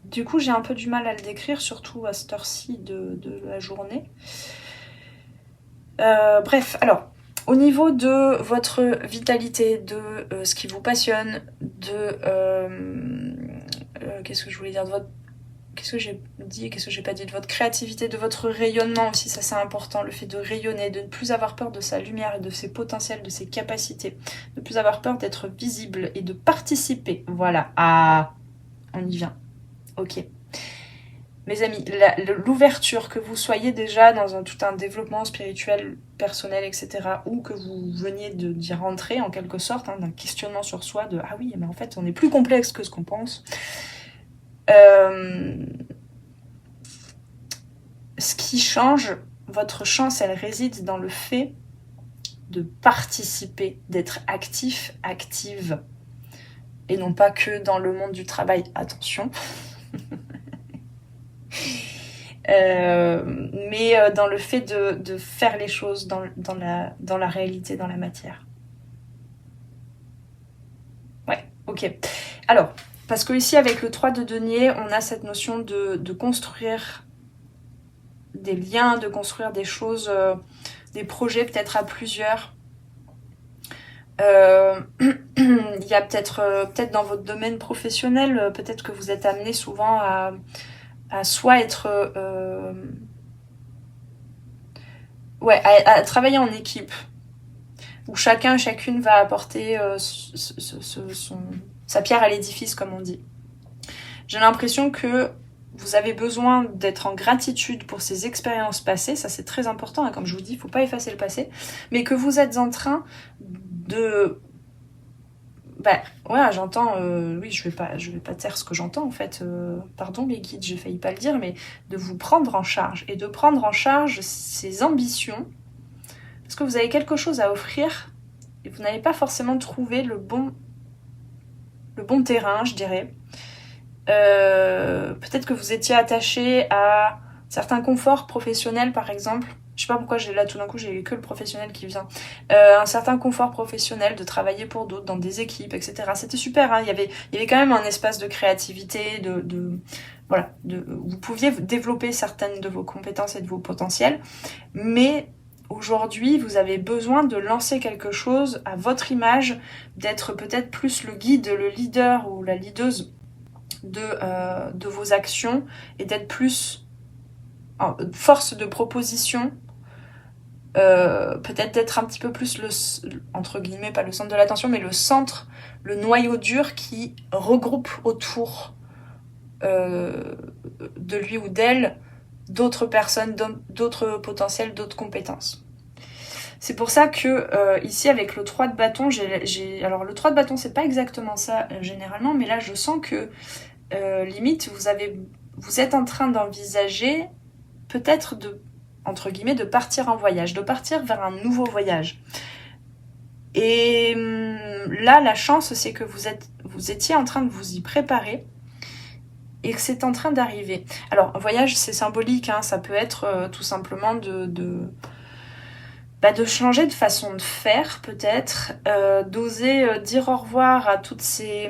Du coup, j'ai un peu du mal à le décrire, surtout à cette heure-ci de la journée. Bref, alors, au niveau de votre vitalité, de ce qui vous passionne, qu'est-ce que je voulais dire, qu'est-ce que j'ai dit, qu'est-ce que j'ai pas dit, de votre créativité, de votre rayonnement aussi, ça c'est important, le fait de rayonner, de ne plus avoir peur de sa lumière et de ses potentiels, de ses capacités, de ne plus avoir peur d'être visible et de participer. Voilà, on y vient. Ok. Mes amis, l'ouverture, que vous soyez déjà dans tout un développement spirituel, personnel, etc., ou que vous veniez d'y rentrer en quelque sorte, d'un questionnement sur soi, de « Ah oui, mais en fait, on est plus complexe que ce qu'on pense ». Ce qui change, votre chance, elle réside dans le fait de participer, d'être actif, active, et non pas que dans le monde du travail. Attention. Mais dans le fait de faire les choses dans la réalité, dans la matière. Ouais, ok. Alors, parce que ici avec le 3 de denier, on a cette notion de construire des liens, de construire des choses, des projets peut-être à plusieurs. Il y a peut-être dans votre domaine professionnel, peut-être que vous êtes amené souvent à soit être... à travailler en équipe, où chacune va apporter sa pierre à l'édifice, comme on dit. J'ai l'impression que vous avez besoin d'être en gratitude pour ces expériences passées, ça c'est très important, comme je vous dis, il ne faut pas effacer le passé, mais que vous êtes en train Bah, ouais, j'entends, oui, je vais pas taire ce que j'entends, en fait. Pardon, les guides, j'ai failli pas le dire, mais de vous prendre en charge. Et de prendre en charge ses ambitions, parce que vous avez quelque chose à offrir, et vous n'avez pas forcément trouvé le bon terrain, je dirais. Peut-être que vous étiez attaché à certains conforts professionnels, par exemple. Je sais pas pourquoi là tout d'un coup j'ai que le professionnel qui vient. Un certain confort professionnel de travailler pour d'autres dans des équipes, etc. C'était super. Hein. Il y avait quand même un espace de créativité, voilà, vous pouviez développer certaines de vos compétences et de vos potentiels, mais aujourd'hui vous avez besoin de lancer quelque chose à votre image, d'être peut-être plus le guide, le leader ou la leaduse de vos actions et d'être plus force de proposition, peut-être d'être un petit peu plus entre guillemets, pas le centre de l'attention, mais le centre, le noyau dur qui regroupe autour de lui ou d'elle d'autres personnes, d'autres potentiels, d'autres compétences. C'est pour ça que ici avec le 3 de bâton, alors le 3 de bâton c'est pas exactement ça généralement, mais là je sens que limite vous êtes en train d'envisager peut-être entre guillemets de partir en voyage, de partir vers un nouveau voyage. Et là la chance c'est que vous étiez en train de vous y préparer et que c'est en train d'arriver. Alors un voyage c'est symbolique, hein, ça peut être tout simplement de changer de façon de faire peut-être, d'oser dire au revoir à tous ces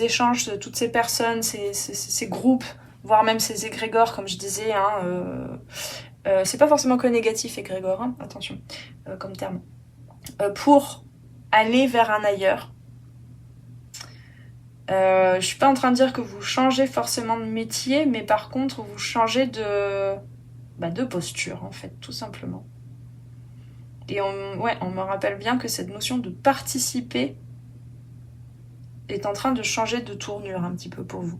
échanges, toutes ces personnes, ces groupes, voire même ces égrégores, comme je disais. Hein, c'est pas forcément que négatif, égrégore, hein, attention, comme terme. Pour aller vers un ailleurs. Je suis pas en train de dire que vous changez forcément de métier, mais par contre, vous changez de posture, en fait, tout simplement. Et on me rappelle bien que cette notion de participer est en train de changer de tournure un petit peu pour vous.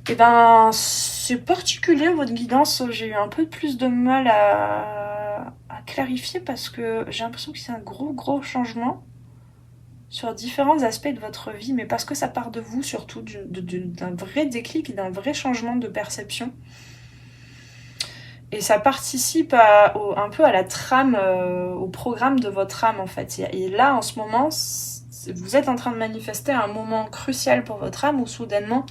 Et ben, c'est particulier votre guidance, j'ai eu un peu plus de mal à clarifier parce que j'ai l'impression que c'est un gros changement sur différents aspects de votre vie, mais parce que ça part de vous surtout, d'un vrai déclic et d'un vrai changement de perception. Et ça participe un peu à la trame, au programme de votre âme en fait. Et là, en ce moment, vous êtes en train de manifester un moment crucial pour votre âme où soudainement...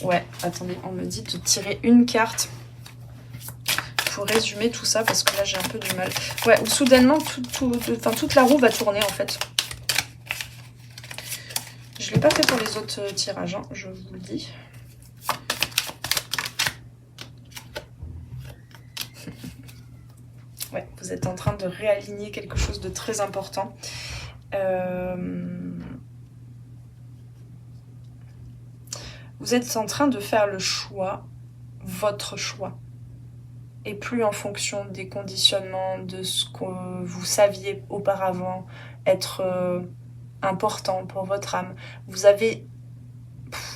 Ouais, attendez, on me dit de tirer une carte pour résumer tout ça parce que là j'ai un peu du mal. Ouais, où soudainement toute la roue va tourner en fait. Je l'ai pas fait pour les autres tirages, hein, je vous le dis. Ouais, vous êtes en train de réaligner quelque chose de très important. Vous êtes en train de faire le choix, votre choix, et plus en fonction des conditionnements, de ce que vous saviez auparavant être important pour votre âme.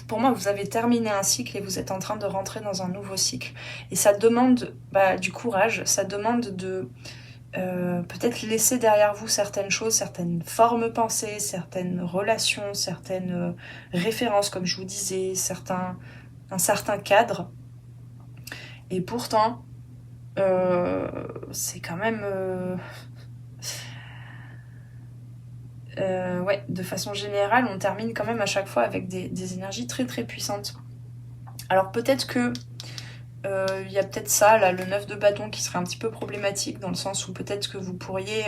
Pour moi, vous avez terminé un cycle et vous êtes en train de rentrer dans un nouveau cycle. Et ça demande du courage, ça demande de peut-être laisser derrière vous certaines choses, certaines formes pensées, certaines relations, certaines références, comme je vous disais, un certain cadre. Et pourtant, c'est quand même... de façon générale, on termine quand même à chaque fois avec des énergies très très puissantes. Alors peut-être que y a peut-être ça, là, le 9 de bâton qui serait un petit peu problématique dans le sens où peut-être que vous pourriez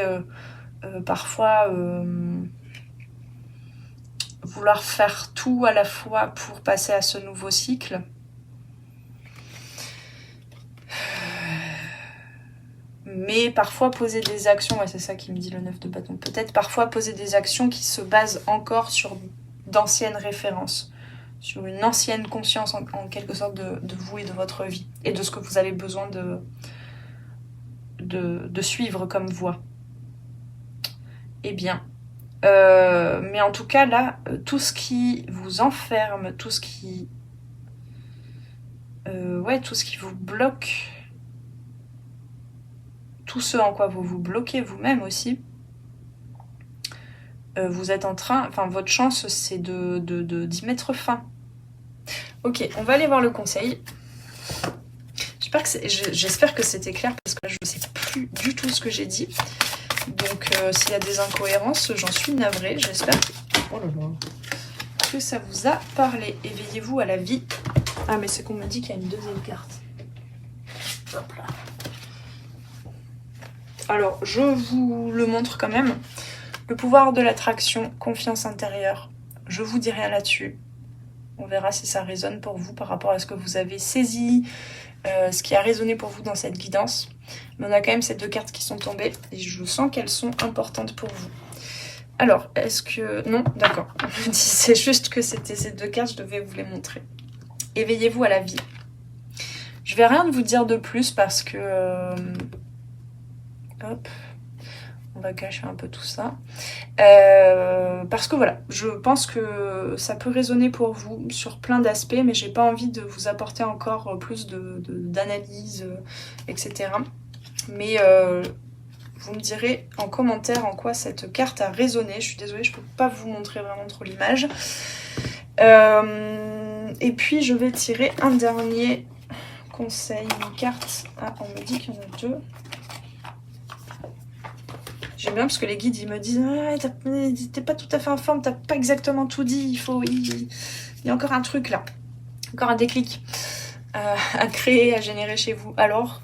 parfois vouloir faire tout à la fois pour passer à ce nouveau cycle. Mais parfois poser des actions, c'est ça qui me dit le 9 de bâton, peut-être parfois poser des actions qui se basent encore sur d'anciennes références, sur une ancienne conscience en quelque sorte de vous et de votre vie, et de ce que vous avez besoin de suivre comme voie. Eh bien, mais en tout cas là, tout ce qui vous enferme, tout ce qui vous bloque, tout ce en quoi vous vous bloquez vous-même aussi, vous êtes en train, enfin votre chance c'est d'y mettre fin. Ok, on va aller voir le conseil. J'espère que c'était clair parce que là, je ne sais plus du tout ce que j'ai dit. Donc s'il y a des incohérences, j'en suis navrée. J'espère que ça vous a parlé. Éveillez-vous à la vie. Ah mais c'est qu'on me dit qu'il y a une deuxième carte. Hop là. Alors je vous le montre quand même. Le pouvoir de l'attraction, confiance intérieure. Je vous dis rien là-dessus. On verra si ça résonne pour vous par rapport à ce que vous avez saisi, ce qui a résonné pour vous dans cette guidance. Mais on a quand même ces deux cartes qui sont tombées et je sens qu'elles sont importantes pour vous. Alors, est-ce que... Non, d'accord. On me dit c'est juste que c'était ces deux cartes, je devais vous les montrer. Éveillez-vous à la vie. Je vais rien vous dire de plus parce que... Hop. On va cacher un peu tout ça. Parce que voilà, je pense que ça peut résonner pour vous sur plein d'aspects, mais j'ai pas envie de vous apporter encore plus d'analyse, etc. Mais vous me direz en commentaire en quoi cette carte a résonné. Je suis désolée, je peux pas vous montrer vraiment trop l'image. Et puis je vais tirer un dernier conseil, une carte. Ah, on me dit qu'il y en a deux. J'aime bien parce que les guides ils me disent ah, t'es pas tout à fait en forme, t'as pas exactement tout dit, il y a encore un truc là, encore un déclic à créer, à générer chez vous. Alors,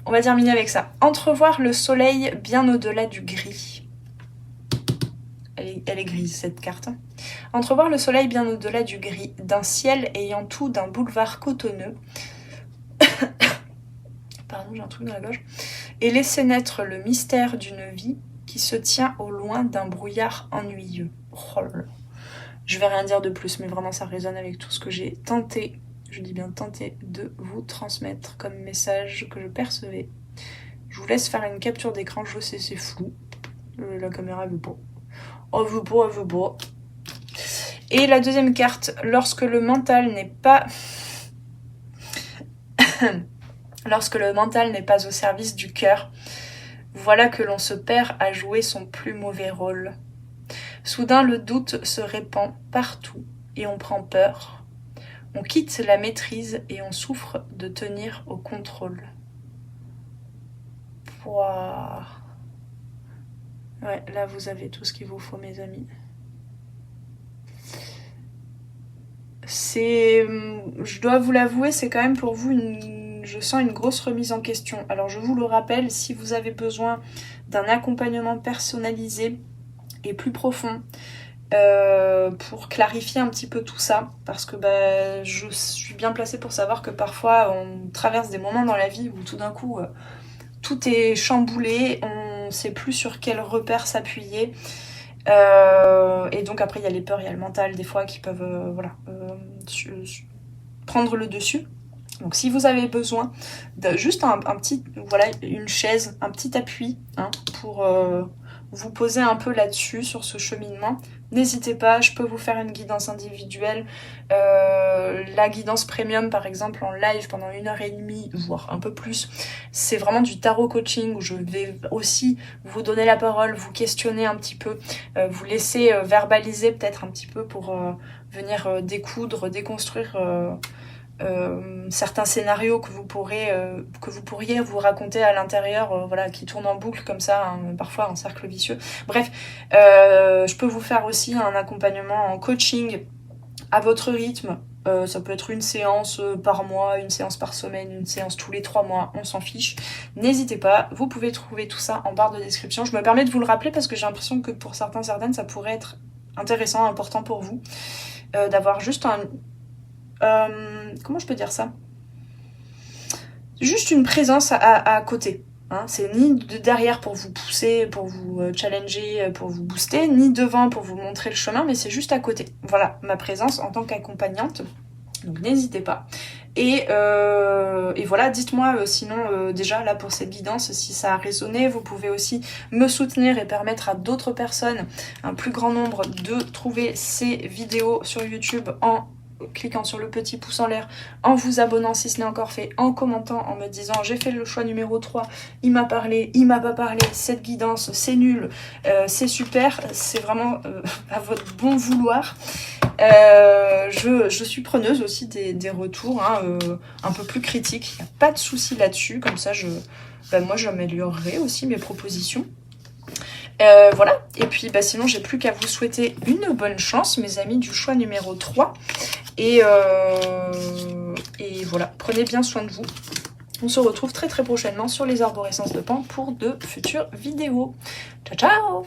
on va terminer avec ça. Entrevoir le soleil bien au-delà du gris. Elle est grise cette carte. Entrevoir le soleil bien au-delà du gris, d'un ciel ayant tout d'un boulevard cotonneux. Pardon, j'ai un truc dans la gorge. Et laisser naître le mystère d'une vie qui se tient au loin d'un brouillard ennuyeux. Oh là là. Je vais rien dire de plus, mais vraiment ça résonne avec tout ce que j'ai tenté, je dis bien tenté, de vous transmettre comme message que je percevais. Je vous laisse faire une capture d'écran, je sais c'est flou. La caméra veut pas. Elle veut pas, elle veut pas. Et la deuxième carte, lorsque le mental n'est pas... Lorsque le mental n'est pas au service du cœur, voilà que l'on se perd à jouer son plus mauvais rôle. Soudain le doute se répand partout et on prend peur. On quitte la maîtrise et on souffre de tenir au contrôle. Wow. Ouais, là vous avez tout ce qu'il vous faut mes amis. Je dois vous l'avouer, c'est quand même pour vous je sens une grosse remise en question. Alors je vous le rappelle, si vous avez besoin d'un accompagnement personnalisé et plus profond pour clarifier un petit peu tout ça, parce que je suis bien placée pour savoir que parfois on traverse des moments dans la vie où tout d'un coup tout est chamboulé, on ne sait plus sur quel repère s'appuyer. Et donc après il y a les peurs, il y a le mental des fois qui peuvent prendre le dessus. Donc si vous avez besoin de juste un petit, une chaise, un petit appui pour vous poser un peu là-dessus, sur ce cheminement, n'hésitez pas, je peux vous faire une guidance individuelle. La guidance premium par exemple en live pendant 1h30, voire un peu plus, c'est vraiment du tarot coaching où je vais aussi vous donner la parole, vous questionner un petit peu, vous laisser verbaliser peut-être un petit peu pour venir découdre, déconstruire certains scénarios que vous pourriez vous raconter à l'intérieur, qui tournent en boucle comme ça, parfois en cercle vicieux. Bref, je peux vous faire aussi un accompagnement en coaching à votre rythme. Ça peut être une séance par mois, une séance par semaine, une séance tous les 3 mois, on s'en fiche. N'hésitez pas, vous pouvez trouver tout ça en barre de description. Je me permets de vous le rappeler parce que j'ai l'impression que pour certaines, ça pourrait être intéressant, important pour vous, d'avoir juste comment je peux dire ça ? Juste une présence à côté. C'est ni de derrière pour vous pousser, pour vous challenger, pour vous booster, ni devant pour vous montrer le chemin, mais c'est juste à côté. Voilà, ma présence en tant qu'accompagnante. Donc n'hésitez pas. Et voilà, dites-moi sinon déjà là pour cette guidance, si ça a résonné, vous pouvez aussi me soutenir et permettre à d'autres personnes, un plus grand nombre, de trouver ces vidéos sur YouTube en cliquant sur le petit pouce en l'air, en vous abonnant si ce n'est encore fait, en commentant, en me disant j'ai fait le choix numéro 3, il m'a parlé, il m'a pas parlé, cette guidance c'est nul, c'est super, c'est vraiment à votre bon vouloir. Je suis preneuse aussi des retours un peu plus critiques, il n'y a pas de souci là-dessus, comme ça moi j'améliorerai aussi mes propositions. Voilà, et puis sinon j'ai plus qu'à vous souhaiter une bonne chance mes amis du choix numéro 3 et voilà, prenez bien soin de vous. On se retrouve très très prochainement sur les arborescences de Pan pour de futures vidéos. Ciao ciao.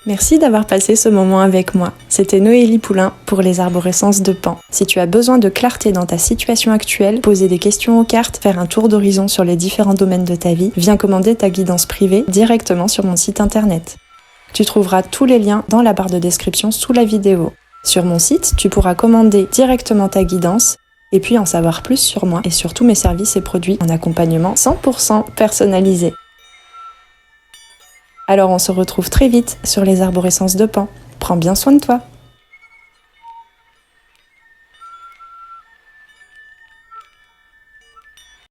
Merci d'avoir passé ce moment avec moi. C'était Noélie Poulain pour les arborescences de Pan. Si tu as besoin de clarté dans ta situation actuelle, poser des questions aux cartes, faire un tour d'horizon sur les différents domaines de ta vie, viens commander ta guidance privée directement sur mon site internet. Tu trouveras tous les liens dans la barre de description sous la vidéo. Sur mon site, tu pourras commander directement ta guidance et puis en savoir plus sur moi et sur tous mes services et produits en accompagnement 100% personnalisé. Alors on se retrouve très vite sur les arborescences de Pan. Prends bien soin de toi.